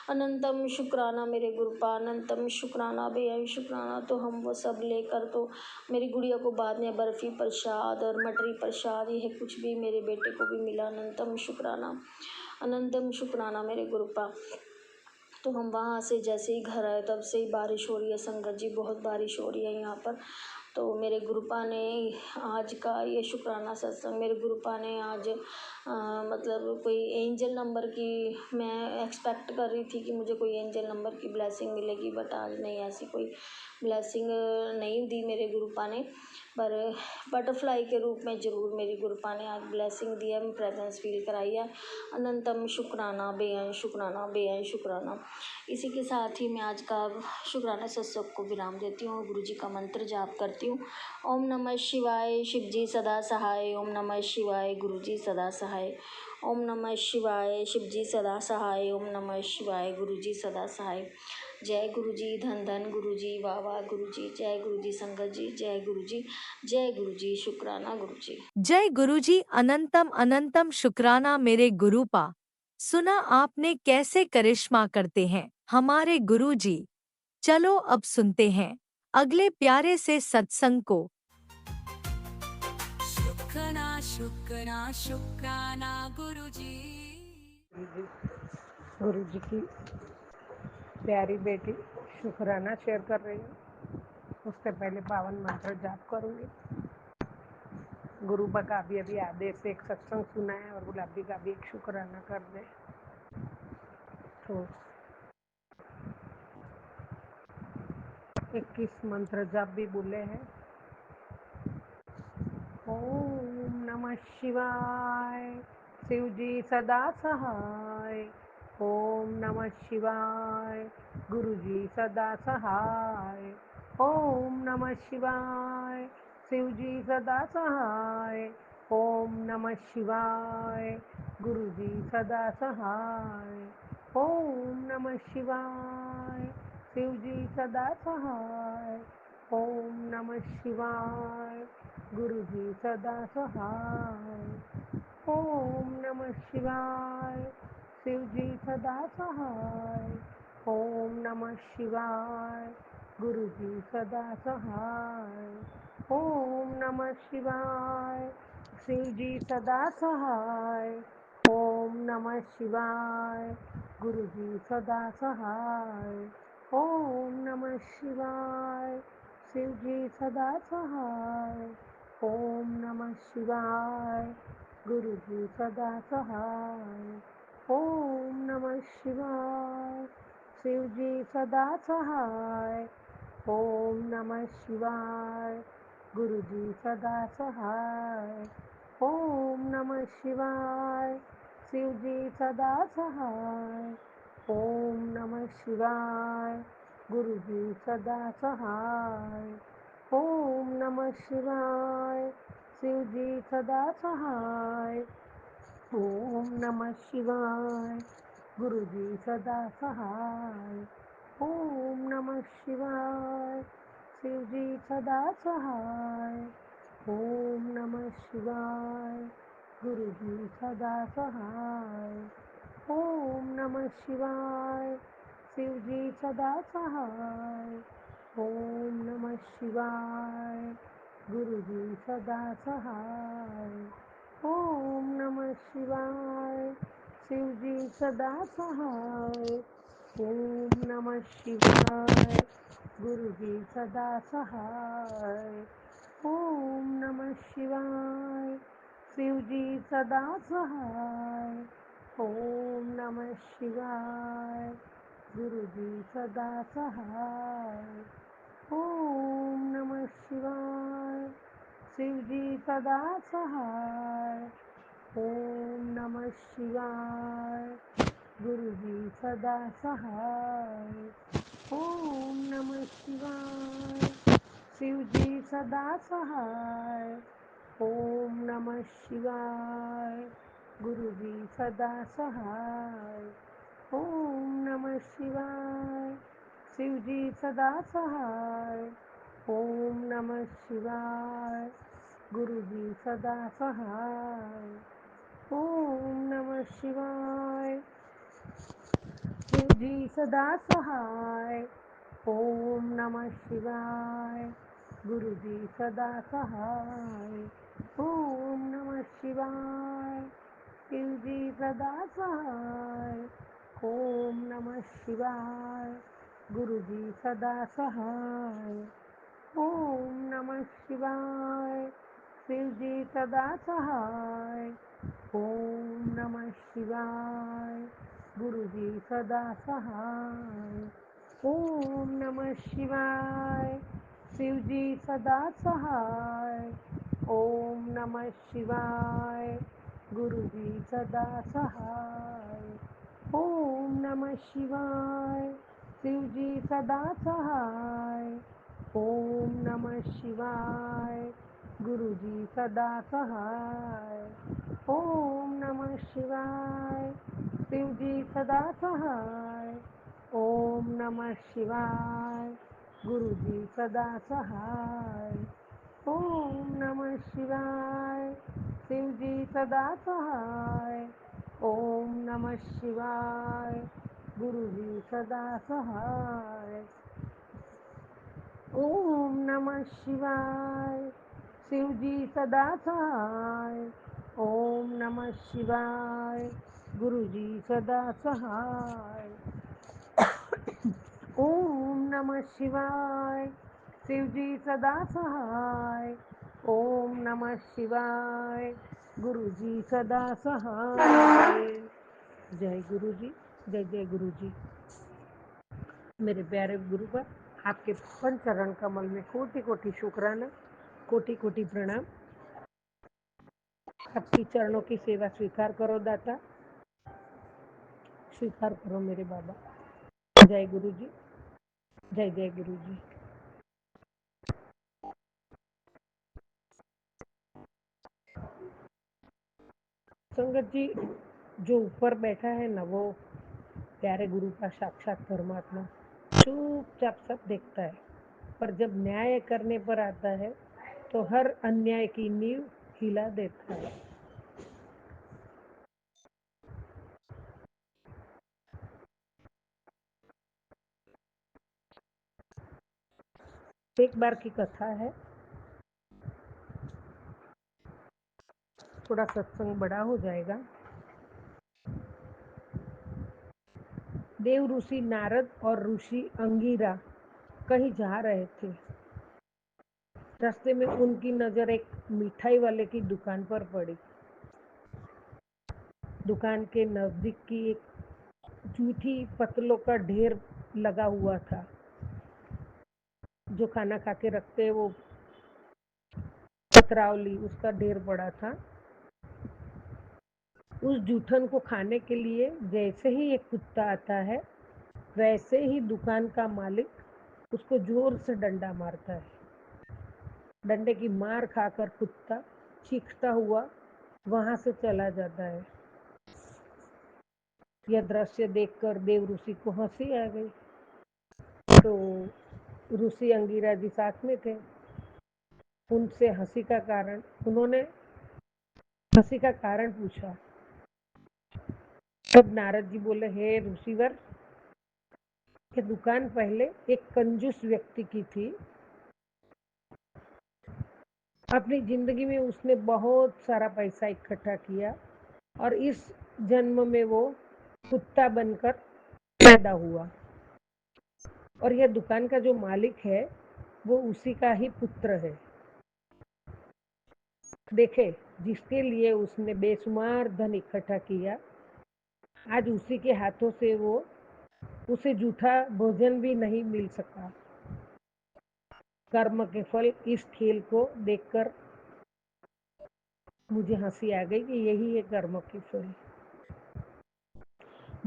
अनंतम शुक्राना मेरे गुरुपा, अनंतम शुक्राना बेअंत शुक्राना। तो हम वो सब लेकर, तो मेरी गुड़िया को बाद में बर्फ़ी प्रसाद और मटरी प्रसाद, यह कुछ भी मेरे बेटे को भी मिला। अनंतम शुक्राना, अनंतम शुक्राना मेरे गुरुपा। तो हम वहाँ से जैसे ही घर आए तब से ही बारिश हो रही है संगत जी, बहुत बारिश हो रही है यहाँ पर। तो मेरे गुरुपा ने आज का ये शुक्राना सत्संग, मेरे गुरुपा ने आज मतलब कोई एंजल नंबर की, मैं एक्सपेक्ट कर रही थी कि मुझे कोई एंजल नंबर की ब्लेसिंग मिलेगी, बट आज नहीं, ऐसी कोई ब्लेसिंग नहीं दी मेरे गुरुपा ने, पर बटरफ्लाई के रूप में ज़रूर मेरी गुरुपा ने आज ब्लेसिंग दी है, प्रेजेंस फील कराई है। अनंतम शुक्राना बेअंत शुक्राना, बेअंत शुक्राना। इसी के साथ ही मैं आज का शुक्राना सत्संग को विराम देती हूँ, गुरु जी का मंत्र जाप करती हूँ। ओम नमः शिवाय, शिव जी सदा सहाय। ओम नमः शिवाय, गुरु जी सदा सहाय। ओम नमः शिवाय, शिव जी सदा सहाय। ओम नमः शिवाय, गुरु जी सदा सहाय। जय गुरु जी, धन धन गुरु जी, वाह वाह गुरु जी, जय गुरु जी संगत जी, जय गुरु जी, जय गुरु जी, शुक्राना गुरु जी। जय गुरुजी, अनंतम अनंतम शुक्राना मेरे गुरुपा। सुना आपने कैसे करिश्मा करते हैं हमारे गुरुजी। चलो अब सुनते हैं अगले प्यारे से सत्संग को। शुक्राना शुक्राना शुक्राना गुरुजी। गुरु जी की प्यारी बेटी शुक्राना शेयर कर रही हूँ। उससे पहले पावन मंत्र जाप करूँगी। गुरुबा का भी अभी आदेश से एक सत्संग सुना है और गुलाबी का भी एक शुक्राना कर दे। तो 21 मंत्र जाप भी बोले हैं। ओम नमः शिवाय, शिव जी सदा सहाय। ओम नमः शिवाय, गुरु जी सदा सहाय। ओम नमः शिवाय, शिव जी सदा सहाय। ओम नमः शिवाय, गुरु जी सदा सहाय। ओम नमः शिवाय, शिव जी सदा सहाय। ओम नमः शिवाय, गुरु जी सदा सहाय। ओम नमः शिवाय, शिव जी सदा सहाय। ओम नमः शिवाय, गुरु जी सदा सहाय। ओम नमः शिवाय, शिव जी सदा सहाय। ओम नमः शिवाय, गुरु जी सदा सहाय। ओम नमः शिवाय, शिव जी सदा सहाय। ओम नमः शिवाय, गुरु जी सदा सहाय। ओम नमः शिवाय, शिव जी सदा सहाय। ओम नमः शिवाय, गुरु जी सदा सहाय। ओम नमः शिवाय, शिव जी सदा सहाय। ओम नमः शिवाय, गुरु जी सदा सहाय। ओम नमः शिवाय, शिव जी सदा सहाय। ओम नमः शिवाय, गुरु जी सदा सहाय। ओम नमः शिवाय, शिवजी सदा सहाय। ओम नमः शिवाय। गुरुजी सदा सहाय। ओम नमः शिवाय। शिवजी सदा सहाय। ओम नमः शिवाय। गुरुजी सदा सहाय। ओम नमः शिवाय। शिवजी सदा सहाय। ओम नमः शिवाय। गुरुजी सदा सहाय। ओम नमः शिवाय। शिवजी सदा सहाय। ओम नमः शिवाय। गुरुजी सदा सहाय। ओम नमः शिवाय। शिवजी सदा सहाय। ओम नमः शिवाय। गुरुजी सदा सहाय। ओम नमः शिवाय। शिवजी सदा सहाय। ओम नमः शिवाय। गुरुजी सदा सहाय। ओम नमः शिवाय। शिवजी सदा सहाय। ओम नमः शिवाय। गुरुजी सदा सहाय। ओम नमः शिवाय। शिवजी सदा सहाय। ओम नमः शिवाय। गुरुजी सदा सहाय। ओम नमः शिवाय। शिवजी सदा सहाय। ओम नमः शिवाय। गुरुजी सदा सहाय। ओम नमः शिवाय। शिवजी सदा सहाय। ओम नमः शिवाय। गुरुजी सदा सहाय। ओम नमः शिवाय। शिवजी सदा सहाय। ओम नमः शिवाय। गुरुजी सदा सहाय। ओम नमः शिवाय। शिवजी सदा सहाय। ओम नमः शिवाय। गुरुजी सदा सहाय। ओम नमः शिवाय। शिवजी सदा सहाय। ओम नमः शिवाय। गुरुजी सदा सहाय। ओम नमः शिवाय। शिवजी सदा सहाय। ओम नमः शिवाय। गुरुजी सदा सहाय। ओम नमः शिवाय। शिवजी सदा सहाय। ओम नमः शिवाय। गुरुजी सदा सहाय। ओम नमः शिवाय। शिवजी सदा सहाय। ओम नमः शिवाय। गुरुजी सदा सहाय। जय गुरु जी। जय जय गुरु जी। मेरे प्यारे गुरु पर आपके पवन चरण कमल में कोटि कोटि शुक्राना, कोटि कोटि प्रणाम। आपकी चरणों की सेवा स्वीकार करो दाता, स्वीकार करो मेरे बाबा। जय गुरु जी। जय जय गुरु जी। संगत जी, जो ऊपर बैठा है ना, वो प्यारे गुरु का साक्षात परमात्मा चुपचाप सब देखता है, पर जब न्याय करने पर आता है तो हर अन्याय की नींव हिला देता है। एक बार की कथा है, थोड़ा सत्संग बड़ा हो जाएगा। देव ऋषि नारद और ऋषि अंगिरा कहीं जा रहे थे। रास्ते में उनकी नजर एक मिठाई वाले की दुकान पर पड़ी। दुकान के नजदीक की एक जूठी पतलों का ढेर लगा हुआ था। जो खाना खा के रखते हैं वो पतरावली, उसका ढेर पड़ा था। उस जूठन को खाने के लिए जैसे ही एक कुत्ता आता है, वैसे ही दुकान का मालिक उसको जोर से डंडा मारता है। डंडे की मार खाकर कुत्ता चीखता हुआ वहां से चला जाता है। यह दृश्य देखकर देव ऋषि को हंसी आ गई। तो ऋषि अंगिरा जी साथ में थे। उनसे उन्होंने हंसी का कारण पूछा। तब नारद जी बोले, हे ऋषिवर, ये दुकान पहले एक कंजूस व्यक्ति की थी। अपनी जिंदगी में उसने बहुत सारा पैसा इकट्ठा किया और इस जन्म में वो कुत्ता बनकर पैदा हुआ, और यह दुकान का जो मालिक है वो उसी का ही पुत्र है। देखे, जिसके लिए उसने बेशुमार धन इकट्ठा किया, आज उसी के हाथों से उसे जूठा भोजन भी नहीं मिल सका। कर्म के फल, इस खेल को देखकर मुझे हंसी आ गई कि यही है कर्म के फल।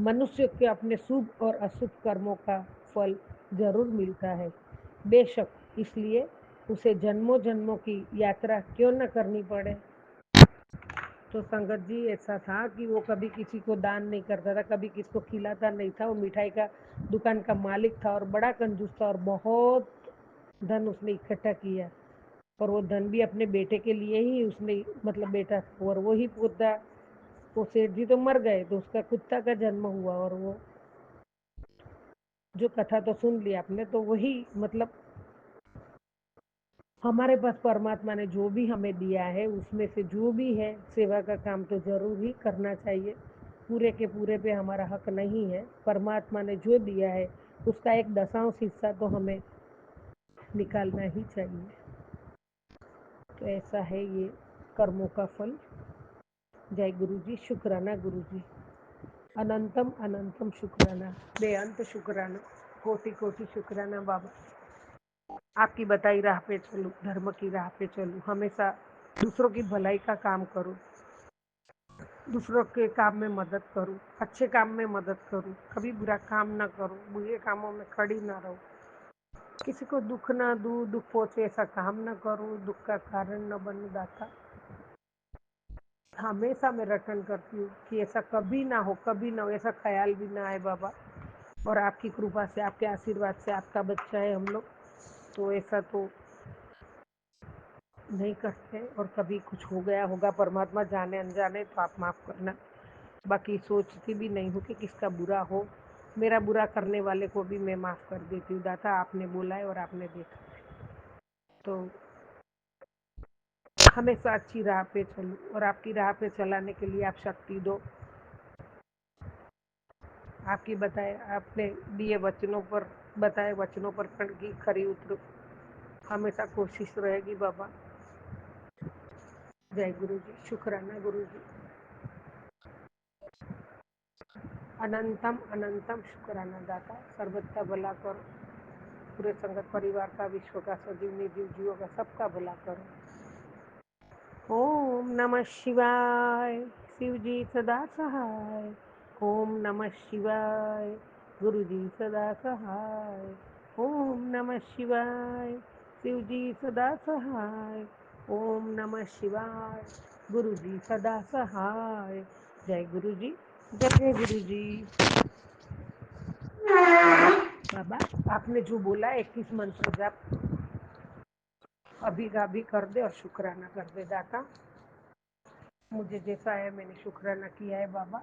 मनुष्य के अपने शुभ और अशुभ कर्मों का फल जरूर मिलता है, बेशक, इसलिए उसे जन्मों जन्मों की यात्रा क्यों न करनी पड़े। तो संगत जी, ऐसा था कि वो कभी किसी को दान नहीं करता था, कभी किसी को खिलाता नहीं था। वो मिठाई का दुकान का मालिक था और बड़ा कंजूस था, और बहुत धन उसने इकट्ठा किया, और वो धन भी अपने बेटे के लिए ही उसने, मतलब बेटा, और वो ही पोता, वो सेठ जी तो मर गए तो उसका कुत्ता का जन्म हुआ। और वो जो कथा तो सुन ली आपने, तो वही मतलब हमारे पास परमात्मा ने जो भी हमें दिया है उसमें से जो भी है सेवा का काम तो जरूर ही करना चाहिए। पूरे के पूरे पे हमारा हक नहीं है। परमात्मा ने जो दिया है उसका एक 10वां हिस्सा तो हमें निकालना ही चाहिए। तो ऐसा है ये कर्मों का फल। जय गुरु जी, शुक्राना गुरु जी, अनंतम अनंतम शुक्राना, बेअंत शुक्राना, कोटि कोटि शुक्राना बाबा। आपकी बताई राह पे चलूं, धर्म की राह पे चलूं, हमेशा दूसरों की भलाई का काम करूं, दूसरों के काम में मदद करूं, अच्छे काम में मदद करूं, कभी बुरा काम ना करूं, बुरे कामों में खड़ी ना रहूं, किसी को दुख ना दूं, दुख पहुंचे ऐसा काम ना करूं, दुख का कारण न बनूं दाता। हमेशा मैं रटन करती हूँ कि ऐसा कभी ना हो, कभी ना हो, ऐसा ख्याल भी ना आए बाबा। और आपकी कृपा से, आपके आशीर्वाद से, आपका बच्चा है हम लोग, तो ऐसा तो नहीं करते। और कभी कुछ हो गया होगा, परमात्मा जाने अनजाने, तो आप माफ़ करना। बाकी सोचती भी नहीं हूँ कि किसका बुरा हो। मेरा बुरा करने वाले को भी मैं माफ़ कर देती हूँ दाता। आपने बोला है और आपने देखा है, तो हमेशा अच्छी राह पे चलूं, और आपकी राह पे चलाने के लिए आप शक्ति दो। आपकी आपने दिए वचनों पर, बताए वचनों पर खरी उतरू, हमेशा कोशिश रहेगी बाबा। जय गुरु जी, शुक्राना गुरु जी, अनंतम अनंतम शुक्राना दाता। सर्वथा भला करो, पूरे संगत परिवार का, विश्व का, सजीव निर्जीव जीवों का, सबका भला करो। ओम नमः शिवाय, शिव जी सदा सहाय। ओम नमः शिवाय, गुरु जी सदा सहाय। ओम नमः शिवाय, शिव जी सदा सहाय। ओम नमः शिवाय, गुरु जी सदा सहाय। जय गुरु जी, जय गुरु जी। बाबा, आपने जो बोला 21 मंत्र जाप अभी का भी कर दे और शुक्राना कर दे दाता। मुझे जैसा है मैंने शुक्राना किया है बाबा,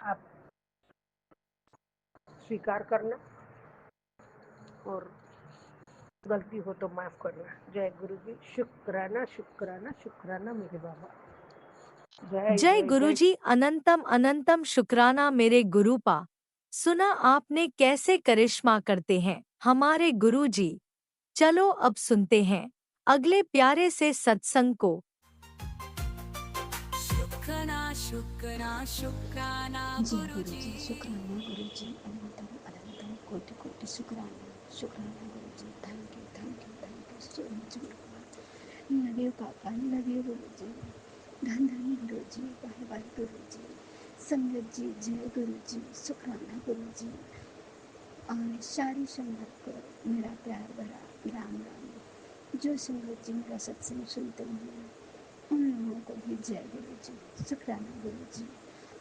आप स्वीकार करना, और गलती हो तो माफ करना। जय गुरु जी, शुक्राना शुक्राना शुक्राना मेरे बाबा। जय जय जय जय। गुरुजी, अनंतम अनंतम शुक्राना मेरे गुरुपा। सुना आपने कैसे करिश्मा करते हैं हमारे गुरुजी। चलो अब सुनते हैं अगले प्यारे से सत्संग को। शुक्राना शुक्राना शुक्राना जी गुरु गुरु जी। जी, शुक्राना गुरु जी, अनंतम अनंतम कोटि कोटि शुक्राना, शुक्राना guru ji. Thank you thank you thank you so much guru. Love you papa, love you guru ji. धन धन गुरु जी, बाय बाय गुरु जी। संगत जी, जय गुरु जी, शुक्राना गुरु जी। और सारी संगत को मेरा प्यार भरा राम राम। जो संगत जी मेरा सत्संग सुनते हैं उन लोगों को भी जय गुरु जी, शुक्राना गुरु जी।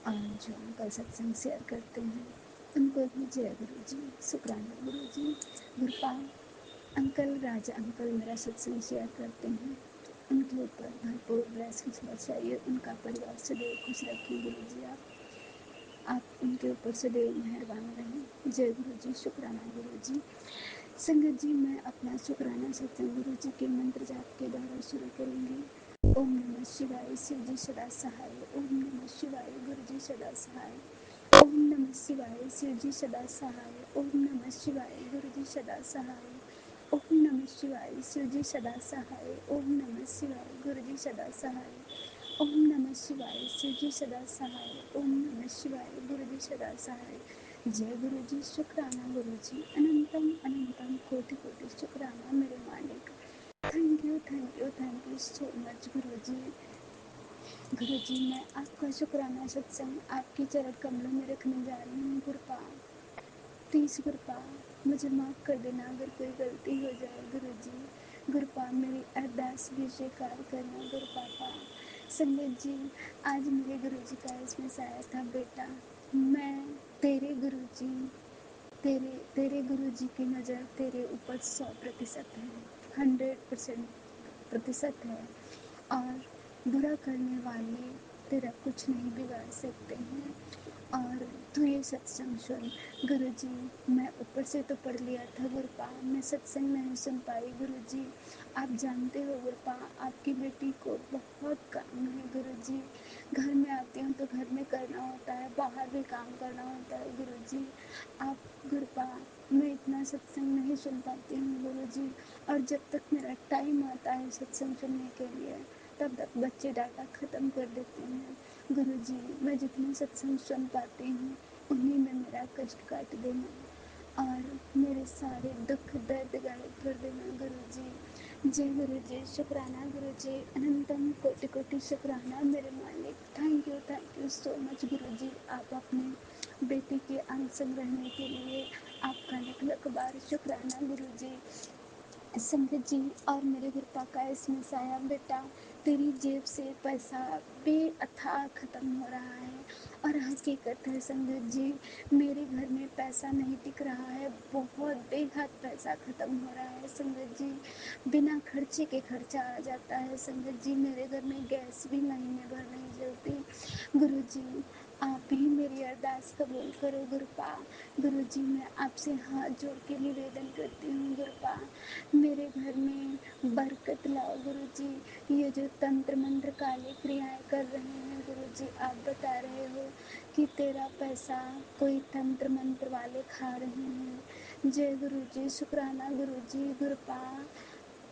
और जो उनका सत्संग शेयर करते हैं उनको भी जय गुरु जी, शुक्राना गुरु जी। गुरुपाल अंकल राजा अंकल मेरा सत्संग शेयर करते हैं, उनके ऊपर भरपूर ब्लेसिंग्स बरसाइए, उनका परिवार सदैव खुश रखें गुरु जी। आप उनके ऊपर सदैव मेहरबान रहें। जय गुरु जी। शुक्राना गुरु जी। संगत जी, मैं अपना शुक्राना सत्संग गुरु जी के मंत्र जाप के द्वारा शुरू करूंगी। ओम नमः शिवाय, शिव जी सदा सहाय। ओम नमः शिवाय, गुरु जी सदा सहाय। ओम नमः शिवाय, शिव जी सदा सहाय। ओम नमः शिवाय, गुरु जी सदा सहाय। ओम नमः शिवाय, शिव जी सदा सहाय। ओम नमः शिवाय, गुरु जी सदा सहाय। ओम नमः शिवाय, शिव जी सदा सहाय। ओम नमः शिवाय, गुरु जी सदा सहाय। जय गुरु जी। शुक्राना गुरु जी। अनंतम अनंतम कोटि कोटि शुक्राना मेरे मालिक। Thank you thank you thank you so much गुरु जी। गुरु जी, मैं आपका शुक्राना सत्संग आपके चरण कमलों में रखने जा रही हूँ। कृपा, प्लीज़ कृपा मुझे माफ़ कर देना अगर कोई गलती हो जाए गुरु जी। कृपा मेरी अरदास भी स्वीकार करना गुरु पापा। संगत जी, आज मेरे गुरु जी का इसमें आया था, बेटा मैं तेरे गुरु जी, तेरे तेरे गुरु जी की नज़र तेरे ऊपर 100% है, 100% है, और बुरा करने वाले तेरा कुछ नहीं बिगाड़ सकते हैं। और तू ये सत्संग सुन गुरु जी। मैं ऊपर से तो पढ़ लिया था गुरुपा, मैं सत्संग नहीं सुन पाई गुरु जी। आप जानते हो गुरुपा, आपकी बेटी को बहुत काम है गुरु जी। घर में आती हूँ तो घर में करना होता है, बाहर भी काम करना होता है गुरु जी। आप गुरुपा, मैं इतना सत्संग नहीं सुन पाती हूँ गुरु जी। और जब तक मेरा टाइम आता है सत्संग सुनने के लिए, तब तक बच्चे डाटा ख़त्म कर देते हैं गुरु जी। मैं जितने सत्संग सुन पाती हूँ उन्हीं में मेरा कष्ट काट देना और मेरे सारे दुख दर्द गायब कर देना गुरु जी। जय गुरु जी। शुक्राना गुरु जी। अनंतम कोटि कोटि शुक्राना मेरे मालिक। थैंक यू सो मच गुरु जी। आप अपने बेटी के अंग संग रहने के लिए आपका लख लख बार शुक्राना गुरु जी। संगत जी, और मेरे गुरुपा का इसमें साया, बेटा तेरी जेब से पैसा बेअथाह ख़त्म हो रहा है। और हकीकत है संगत जी, मेरे घर में पैसा नहीं टिक रहा है, बहुत बेहद पैसा ख़त्म हो रहा है संगत जी। बिना खर्चे के खर्चा आ जाता है संगत जी। मेरे घर में गैस भी महीने भर नहीं जलती गुरु जी। आप ही मेरी अरदास कबूल करो गुरुपा। गुरु जी, मैं आपसे हाथ जोड़ के निवेदन करती हूँ गुरुपा, मेरे घर में बरकत लाओ गुरु जी। ये जो तंत्र मंत्र काली क्रियाएं कर रहे हैं गुरु जी, आप बता रहे हो कि तेरा पैसा कोई तंत्र मंत्र वाले खा रहे हैं। जय गुरु जी। शुक्राना गुरु जी। गुरुपा,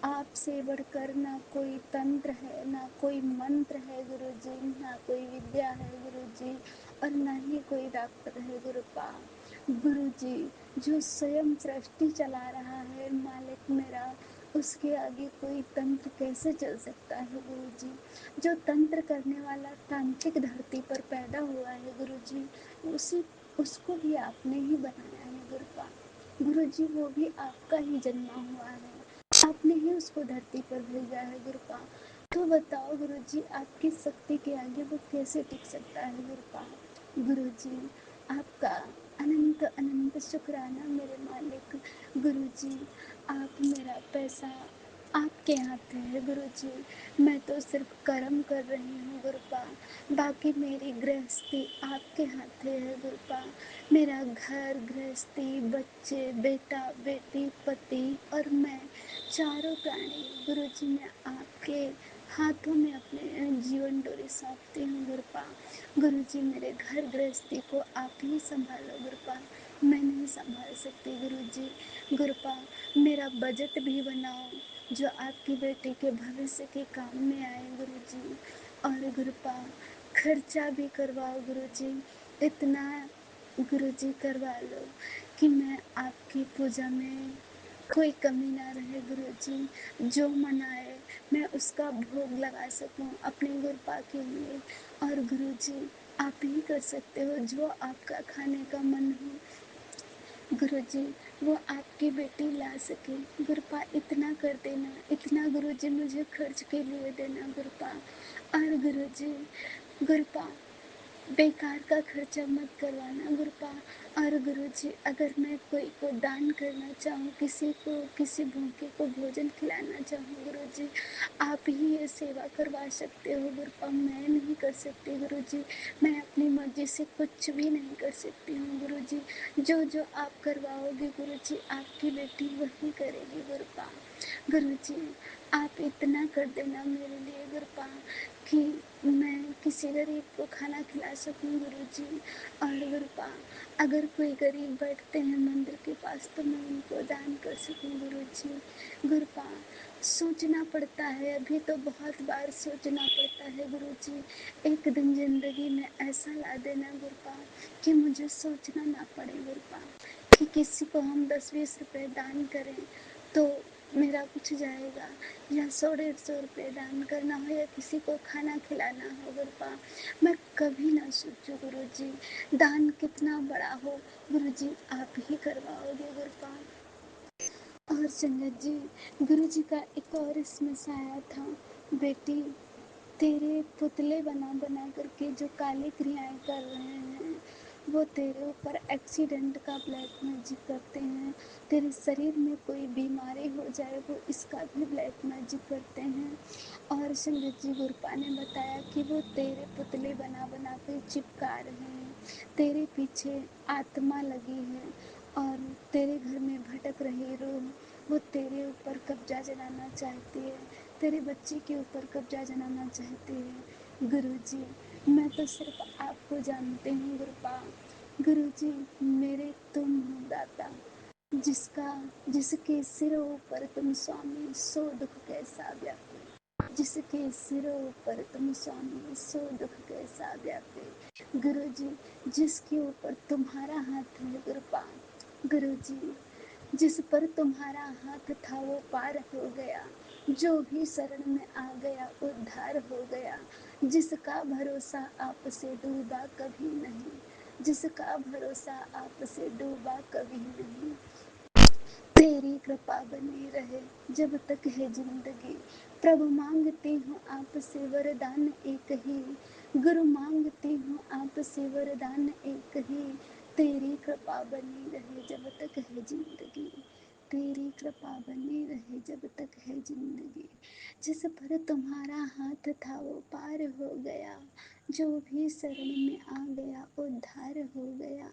आपसे बढ़कर ना कोई तंत्र है, ना कोई मंत्र है गुरु जी, ना कोई विद्या है गुरु जी, और ना ही कोई डॉक्टर है गुरुपा। गुरु जी, जो स्वयं सृष्टि चला रहा है मालिक मेरा, उसके आगे कोई तंत्र कैसे चल सकता है गुरु जी। जो तंत्र करने वाला तांत्रिक धरती पर पैदा हुआ है गुरु जी, उसी उसको भी आपने ही बनाया है गुरुपा। गुरु जी, वो भी आपका ही जन्मा हुआ है, आपने ही उसको धरती पर भेजा है गुरुपा। तो बताओ गुरु जी, आपकी शक्ति के आगे वो कैसे टिक सकता है गुरुपा। गुरु जी, आपका अनंत अनंत शुक्राना मेरे मालिक। गुरु जी, आप मेरा पैसा आपके हाथ है गुरु जी। मैं तो सिर्फ कर्म कर रही हूँ गुरुपा, बाकी मेरी गृहस्थी आपके हाथ है गुरुपा। मेरा घर गृहस्थी, बच्चे, बेटा बेटी, पति और मैं, चारों प्राणी गुरु जी, मैं आपके हाथों में अपने जीवन डोरी सौंपती हूँ गुरुपा। गुरु जी, मेरे घर गृहस्थी को आप ही संभालो गुरुपा, मैं नहीं संभाल सकती गुरु जी। गुरुपा, मेरा बजट भी बनाओ जो आपकी बेटी के भविष्य के काम में आए गुरु जी। और गुरुपा, खर्चा भी करवाओ गुरु जी, इतना गुरु जी करवा लो कि मैं आपकी पूजा में कोई कमी ना रहे गुरु जी। जो मन आए मैं उसका भोग लगा सकूं अपने गुरुपा के लिए। और गुरु जी, आप ही कर सकते हो जो आपका खाने का मन हो गुरु जी, वो आपकी बेटी ला सके गुरुपा। इतना कर देना, इतना गुरु जी मुझे खर्च के लिए देना गुरुपा। और गुरु जी, गुरुपा बेकार का खर्चा मत करवाना गुरुपा। और गुरुजी अगर मैं कोई को दान करना चाहूँ, किसी को, किसी भूखे को भोजन खिलाना चाहूँ गुरुजी, आप ही ये सेवा करवा सकते हो गुरुपा, मैं नहीं कर सकती गुरुजी। मैं अपनी मर्जी से कुछ भी नहीं कर सकती हूँ गुरुजी। जो जो आप करवाओगे गुरुजी, आपकी बेटी वही करेगी गुरुपा। गुरुजी आप इतना कर देना मेरे लिए गुरुपा कि मैं किसी गरीब को खाना खिला सकूं गुरुजी। और गुरुपा अगर कोई गरीब बैठते हैं मंदिर के पास तो मैं उनको दान कर सकूं गुरुजी। गुरुपा सोचना पड़ता है, अभी तो बहुत बार सोचना पड़ता है गुरुजी। एक दिन जिंदगी में ऐसा ला देना गुरुपा कि मुझे सोचना ना पड़े गुरुपा कि किसी को हम 10-20 रुपए दान करें तो मेरा कुछ जाएगा, या 100-150 रुपये दान करना हो, या किसी को खाना खिलाना हो गुरुपा। मैं कभी ना सोचूं गुरुजी दान कितना बड़ा हो, गुरुजी आप ही करवाओगे गुरुपा। और संगत जी, गुरुजी का एक और इसमें से आया था, बेटी तेरे पुतले बना बना करके जो काली क्रियाएं कर रहे हैं वो तेरे ऊपर एक्सीडेंट का ब्लैक मैजिक करते हैं। तेरे शरीर में कोई बीमारी हो जाए वो इसका भी ब्लैक मैजिक करते हैं। और संगत जी गुरपा ने बताया कि वो तेरे पुतले बना बना के चिपका रहे हैं, तेरे पीछे आत्मा लगी है और तेरे घर में भटक रही रूह वो तेरे ऊपर कब्जा जमाना चाहती है, तेरे बच्चे के ऊपर कब्जा जमाना चाहती है। गुरुजी मैं तो सिर्फ आपको जानती हूँ गुरुपा। गुरुजी मेरे तुम हो दाता, जिसका जिसके सिरों पर तुम स्वामी, सो दुख कैसा व्यापे। जिसके सिरों पर तुम स्वामी, सो दुख कैसा व्यापे। गुरुजी जिसके ऊपर तुम्हारा हाथ है गुरुपा, गुरुजी जिस पर तुम्हारा हाथ था वो पार हो गया, जो भी शरण में आ गया उद्धार हो गया। जिसका भरोसा आपसे डूबा कभी नहीं, जिसका भरोसा आपसे डूबा कभी नहीं। तेरी कृपा बनी रहे जब तक है जिंदगी, प्रभु मांगती हूँ आपसे वरदान एक ही, गुरु मांगती हूँ आपसे वरदान एक ही। तेरी कृपा बनी रहे जब तक है जिंदगी, तेरी कृपा बनी रहे जब तक है जिंदगी। जिस पर तुम्हारा हाथ था वो पार हो गया, जो भी शरण में आ गया उद्धार हो गया।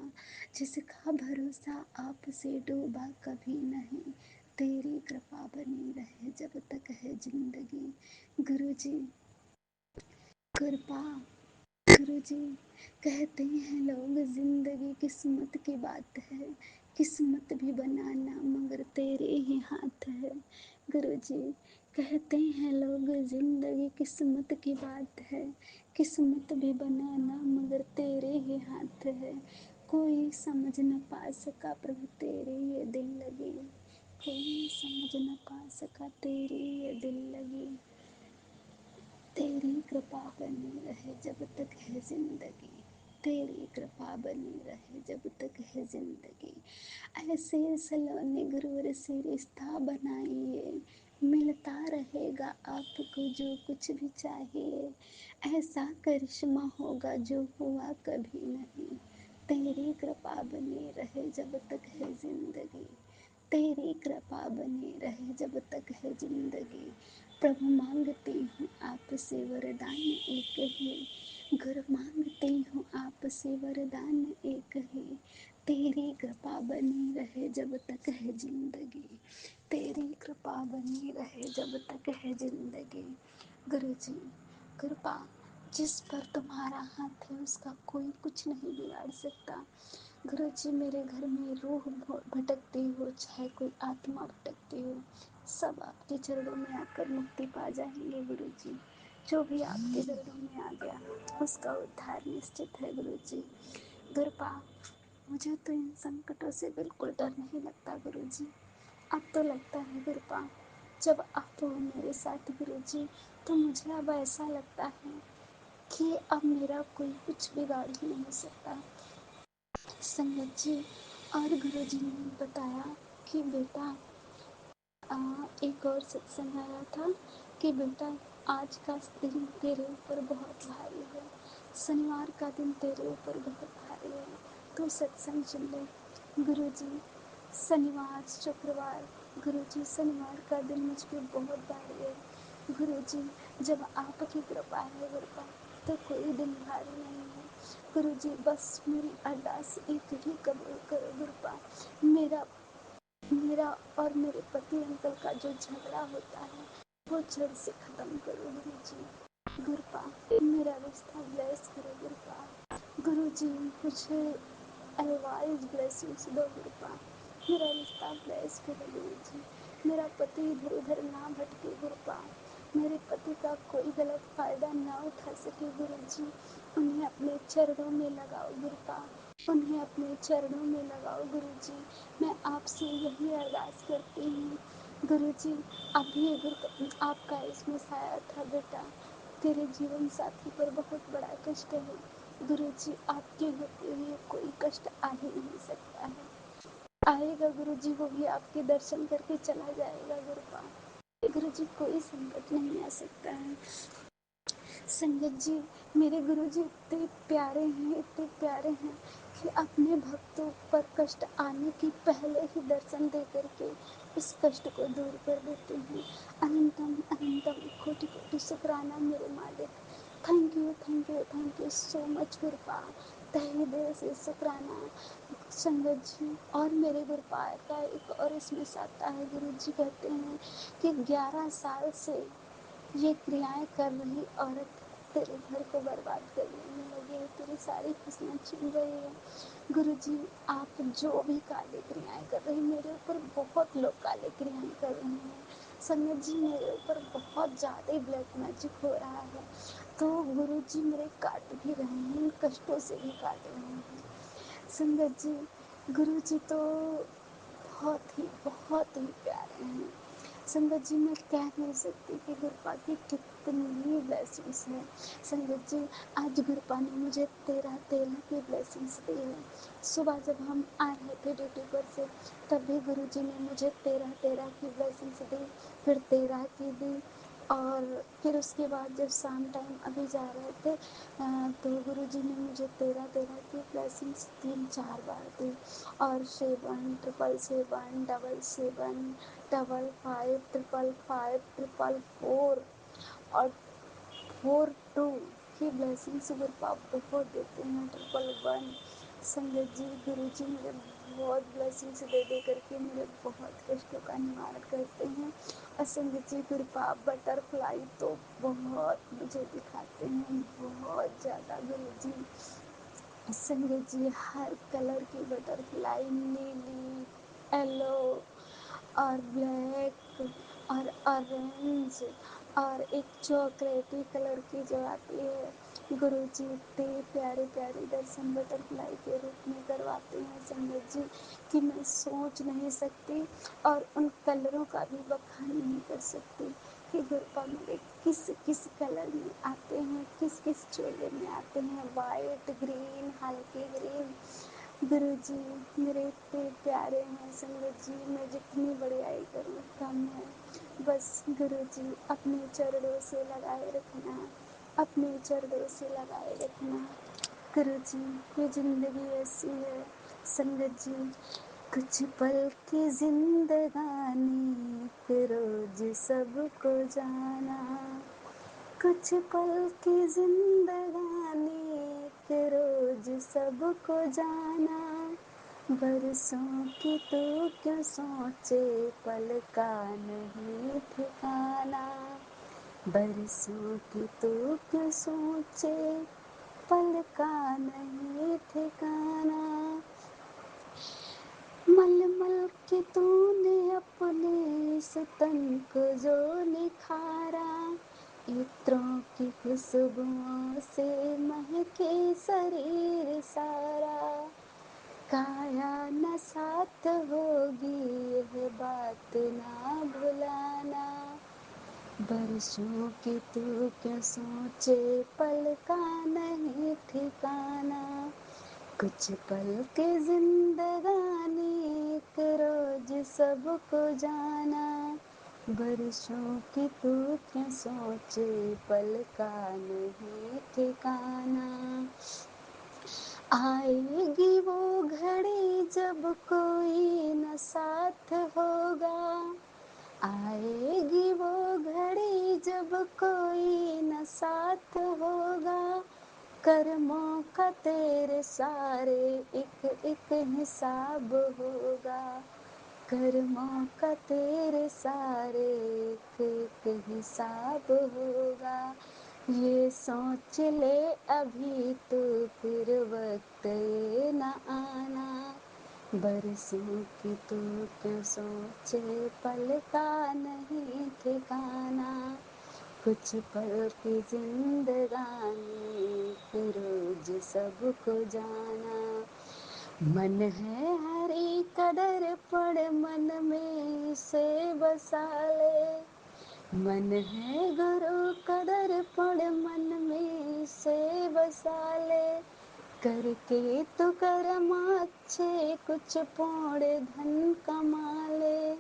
जिसका भरोसा आपसे डूबा कभी नहीं, तेरी कृपा बनी रहे जब तक है जिंदगी। गुरुजी कृपा, गुरुजी कहते हैं लोग जिंदगी किस्मत की बात है, किस्मत भी बनाना मगर तेरे ही हाथ है। गुरुजी कहते हैं लोग जिंदगी किस्मत की बात है, किस्मत भी बनाना मगर तेरे ही हाथ है। कोई समझ न पा सका प्रभु तेरे ये दिल लगी, कोई समझ न पा सका तेरी ये दिल लगी। तेरी कृपा बनी रहे जब तक है जिंदगी, तेरी कृपा बनी रहे जब तक है जिंदगी। ऐसे सलोने गुरूर से रिश्ता बनाइए, मिलता रहेगा आपको जो कुछ भी चाहिए। ऐसा करिश्मा होगा जो हुआ कभी नहीं, तेरी कृपा बनी रहे जब तक है जिंदगी, तेरी कृपा बनी रहे जब तक है जिंदगी। प्रभु मांगती हूँ आपसे वरदान एक ही, गुरु मांगती हूँ आपसे वरदान एक ही। तेरी कृपा बनी रहे जब तक है जिंदगी, तेरी कृपा बनी रहे जब तक है जिंदगी। गुरु जी कृपा, जिस पर तुम्हारा हाथ है उसका कोई कुछ नहीं बिगाड़ सकता। गुरु जी मेरे घर में रूह भटकती हो चाहे कोई आत्मा भटकती हो, सब आपके चरणों में आकर मुक्ति पा जाएंगे गुरु जी। जो भी आपके चरणों में आ गया उसका उद्धार निश्चित है गुरु जी। कृपा, मुझे तो इन संकटों से बिल्कुल डर नहीं लगता गुरु जी। अब तो लगता है कृपा, जब आप हो मेरे साथ गुरु जी तो मुझे अब ऐसा लगता है कि अब मेरा कोई कुछ बिगाड़ ही नहीं सकता। संगत जी और गुरु जी ने बताया कि बेटा एक और सत्संग आया था कि बेटा आज का दिन तेरे ऊपर बहुत भारी है, शनिवार का दिन तेरे ऊपर बहुत भारी है, तू सत्संग सुन ले। गुरुजी, शनिवार शुक्रवार, गुरुजी शनिवार का दिन मुझ पे बहुत भारी है। गुरुजी, जब आपकी कृपा है गुरुपा, तो कोई दिन भारी नहीं है। गुरुजी, बस मेरी अरदास एक ही कबूल करो गुरुपा। मेरा मेरा और मेरे पति अंकल का जो झगड़ा होता है वो जड़ से खत्म करो गुरुजी। गुरुपा, मेरा रिश्ता ब्लेस करो गुरुपा। गुरुजी, मुझे अलवाइज ब्लेसिंग्स दो गुरुपा। मेरा रिश्ता ब्लेस करो गुरुजी। मेरा पति इधर उधर ना भटके गुरुपा। मेरे पति का कोई गलत फायदा ना उठा सके गुरुजी। उन्हें अपने चरणों में लगाओ गुरुपा। उन्हें अपने चरणों में लगाओ गुरुजी। मैं आपसे यही अरदास करती हूँ गुरुजी। अभी गुरु आपका इसमें साया था बेटा, तेरे जीवन साथी पर बहुत बड़ा कष्ट है गुरुजी। आपके होते हुए कोई कष्ट आ ही नहीं सकता है। आएगा गुरुजी, वो भी आपके दर्शन करके चला जाएगा गुरुपा। गुरुजी, कोई संकट नहीं आ सकता है। संगत जी, मेरे गुरुजी इतने प्यारे हैं, इतने प्यारे हैं कि अपने भक्तों पर कष्ट आने की पहले ही दर्शन दे करके उस कष्ट को दूर कर देते हैं। अनंतम अनंतम कोटि कोटि शुक्राना मेरे मालिक। Thank you thank you thank you so much Gurupa. तहे दिल से शुक्राना संगत जी। और मेरे गुरुपा का एक और इसमें साथ है, गुरु जी कहते हैं कि 11 साल से ये क्रियाएं कर रही औरत तेरे घर को बर्बाद करने में लगी है, तेरी सारी खुशियाँ छीन रही है। गुरुजी, आप जो भी काली क्रियाएं कर रही, मेरे ऊपर बहुत लोग काली क्रियाएं कर रहे हैं। संगत जी, मेरे ऊपर बहुत ज़्यादा ब्लैक मैजिक हो रहा है, तो गुरुजी मेरे काट भी रहे हैं, इन कष्टों से भी काट रहे हैं। संगत जी, गुरुजी तो बहुत ही प्यारे हैं। संगत जी, मैं कह नहीं सकती कि गुरुपा की कितनी ब्लेसिंग्स हैं। संगत जी, आज गुरुपा ने मुझे 13 की ब्लेसिंग्स दी है। सुबह जब हम आ रहे थे ड्यूटी पर से, तब भी गुरु जी ने मुझे 13 की ब्लेसिंग्स दी, फिर 13 की दी। और फिर उसके बाद जब शाम टाइम अभी जा रहे थे तो गुरु जी ने मुझे 13 की ब्लेसिंग्स 3-4 बार दी। और 7 777 777 55 555 444 और 42 की ब्लेसिंग्स गुरुपा बहुत देते हैं। 111 संगत जी, गुरु जी मेरे बहुत ब्लेसिंग्स दे दे करके मेरे बहुत कष्टों का निवारण करते हैं। और संगत जी, गुरुपा बटरफ्लाई तो बहुत मुझे दिखाते हैं, बहुत ज़्यादा गुरु जी। संगत जी, हर कलर की बटरफ्लाई, नीली, येलो और ब्लैक और ऑरेंज और एक चॉकलेटी कलर की जो आती है, गुरुजी इतने प्यारे प्यारे दर्शन बटरफ्लाई के रूप में करवाते हैं संगत जी कि मैं सोच नहीं सकती और उन कलरों का भी बखान नहीं कर सकती कि गुरुपा मेरे किस किस कलर में आते हैं, किस किस चोले में आते हैं। वाइट, ग्रीन, हल्के ग्रीन। गुरुजी मेरे इतने प्यारे हैं संगत जी, मैं जितनी बड़ाई करूँ कम है। बस गुरुजी अपने चरणों से लगाए रखना, अपने चरणों से लगाए रखना। गुरुजी, ये जिंदगी ऐसी है संगत जी, कुछ पल की जिंदगानी फिर रोज सबको जाना। कुछ पल की जिंदगानी के रोज सबको जाना। बरसों की तू क्यों सोचे, पल का नहीं ठिकाना। बरसों की तू क्यों सोचे, पल का नहीं ठिकाना। मलमल के तूने अपने इस तन को जो निखारा, इत्रों की खुशबुओं से महके शरीर सारा। काया न साथ होगी यह बात ना भुलाना। बरसों की तू क्यों सोचे, पल का नहीं ठिकाना। कुछ पल के जिंदगानी एक रोज सबको जाना। बरसों की तू क्यों सोचे, पल का नहीं ठिकाना। आएगी वो घड़ी जब कोई न साथ होगा, आएगी वो घड़ी जब कोई न साथ होगा, कर्मों का तेरे सारे एक एक हिसाब होगा, कर्मों का तेरे सारे एक एक हिसाब होगा। ये सोच ले अभी तो फिर वक्त ये न आना, बरसों की तू क्यों सोचे पल का नहीं ठिकाना, कुछ पल की जिंदगानी फिर रोज सबको जाना, मन है हरी कदर पड़ मन में से बसा ले, मन है गुरु कदर पड़ मन में से बसा ले, करके तो कर्म अच्छे कुछ पौड़े धन कमा ले,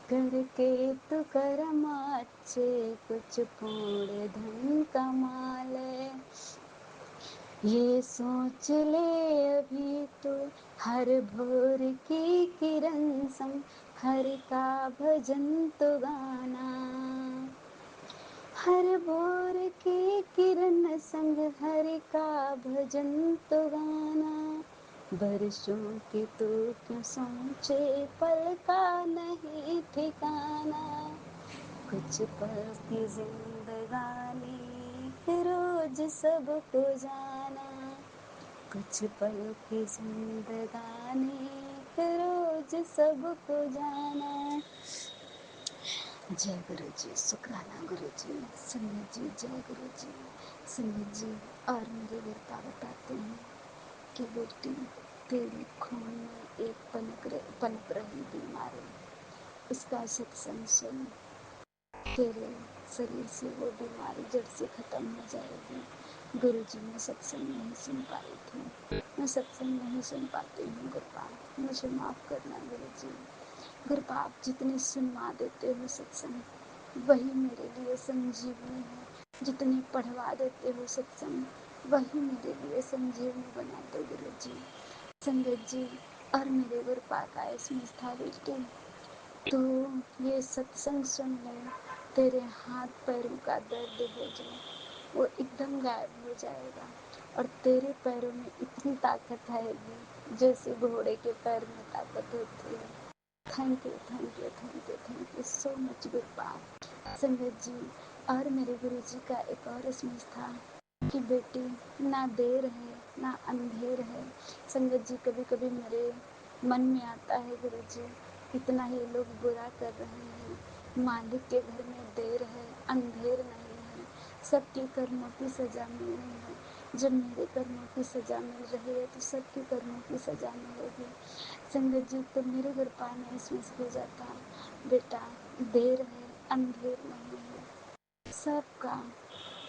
करके तो कर्म अच्छे कुछ पौड़े धन कमा ले। ये सोच ले अभी तो हर भोर की किरण संग हर का भजन तो गाना, हर भोर की किरण संग हरि का भजन तो गाना, बरसों की तू क्यों सोचे पल का नहीं ठिकाना, कुछ पल की जिंदगानी फिर रोज सबको जाना, कुछ पल की जिंदगानी फिर रोज सबको जाना। जय गुरु जी, शुक्राना गुरु जी, संगत जी, जय गुरु जी। संगत जी और मेरे वर्ता बताते हैं कि बेटी तेरे खून में एक पनप रही बीमारी, उसका सत्संग सुन, तेरे शरीर से वो बीमारी जड़ से खत्म हो जाएगी। गुरु जी मैं सत्संग नहीं सुन पाई थी, मैं सत्संग नहीं सुन पाती हूँ गुरुपाल, मुझे माफ़ करना गुरु जी। गुरुपाल आप जितने सुनवा देते हो सत्संग वही मेरे लिए संजीवनी है, जितने पढ़वा देते हो सत्संग वही मेरे लिए संजीवनी बना दो गुरु जी। संगत जी और मेरे गुरुपाल का इसमें था बेटे, तो ये सत्संग सुन ले, तेरे हाथ पैरों का दर्द हो जाए वो एकदम गायब हो जाएगा, और तेरे पैरों में इतनी ताकत आएगी जैसे घोड़े के पैर में ताकत होती है। Thank you thank you thank you thank you so much Gurupal. संगत जी और मेरे गुरु जी का एक और इसमें था कि बेटी ना देर है ना अंधेर है। संगत जी कभी कभी मेरे मन में आता है गुरु जी इतना ही लोग बुरा कर रहे हैं, मालिक के घर में देर है अंधेर नहीं है, सबके कर्मों की सजा मिलनी है, जब मेरे कर्मों की सजा मिल रही है तो सबके कर्मों की सजा मिलेगी। संगत जी तो मेरे घर पाने महसूस हो जाता, बेटा देर है अंधेर नहीं है, सबका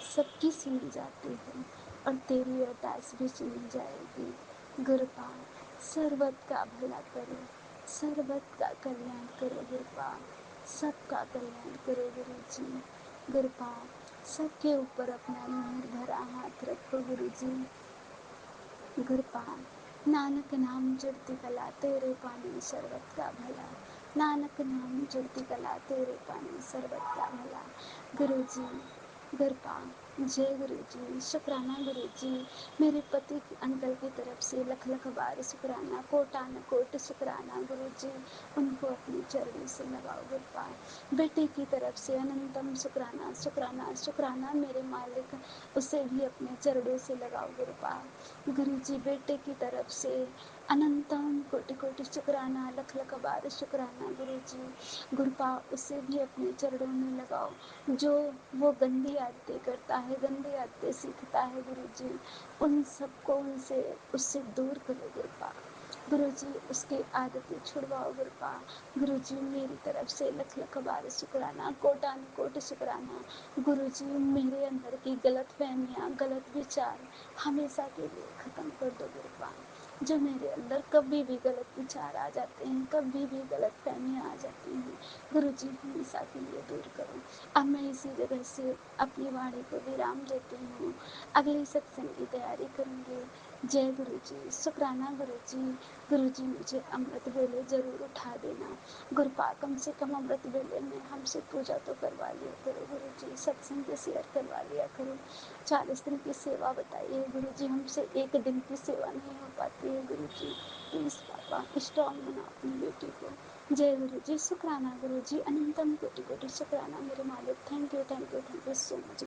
सबकी सुनी जाती है और तेरी अरदास भी सुनी जाएगी। गुरुपाल सर्वत का भला करो, सर्वत का कल्याण करो गुरुपाल, सबका कल्याण करो गुरु जी। गुरुपाल सबके ऊपर अपना मेहर भरा हाथ रखो गुरु जी। गुरुपाल नानक नाम जड़ती कला तेरे पानी सर्वत का भला, नानक नाम जड़ती कला तेरे पानी सर्वत का भला। गुरु जी गुरुपाल जय गुरु जी, शुक्राना गुरु जी। मेरे पति अंकल की तरफ से लख लख बार शुक्राना, कोटान कोट शुक्राना गुरु जी, उनको अपने चरणों से लगाओ गुरुपाल। बेटे की तरफ से अनंतम शुक्राना शुक्राना शुक्राना मेरे मालिक, उसे भी अपने चरणों से लगाओ गुरुपाल। गुरु जी बेटे की तरफ से अनंतम कोटि कोटि शुक्राना, लख लख बार शुक्राना गुरु जी। गुरुपाल उसे भी अपने चरणों में लगाओ, जो वो गंदी आदतें करता है, गंदी आदतें सीखता है गुरु जी, उन सबको उनसे उससे दूर करो गुरुपाल। गुरु जी उसकी आदतें छुड़वाओ गुरुपाल। गुरु जी मेरी तरफ से लख लख बार शुक्राना, कोटान कोट शुक्राना। गुरु जी मेरे अंदर की गलत फहमियाँ, गलत विचार हमेशा के लिए ख़त्म कर दो गुरुपाल। जो मेरे अंदर कभी भी गलत विचार आ जाते हैं, कभी भी गलत फहमियाँ आ जाती हैं, गुरु जी हमेशा के लिए दूर करो। अब मैं इसी जगह से अपनी वाणी को विराम देती हूँ। अगले सत्संग की तैयारी करूँगी। जय गुरु जी, शुक्राना गुरु जी। गुरु जी मुझे अमृत वेले जरूर उठा देना। गुरुपा कम से कम अमृत वेले में हमसे पूजा तो करवा लिया करो गुरु जी, सत्संग तो शेयर करवा लिया करो। 40 दिन की सेवा बताइए गुरु जी, हमसे एक दिन की सेवा नहीं हो पाती है गुरु जी। प्लीज़ पापा स्ट्रॉन्ग बनाओ अपनी बेटी को। जय गुरु जी, शुक्राना गुरु जी, अनंतम कोटि कोटि शुक्राना मेरे मालिक। Thank you so much.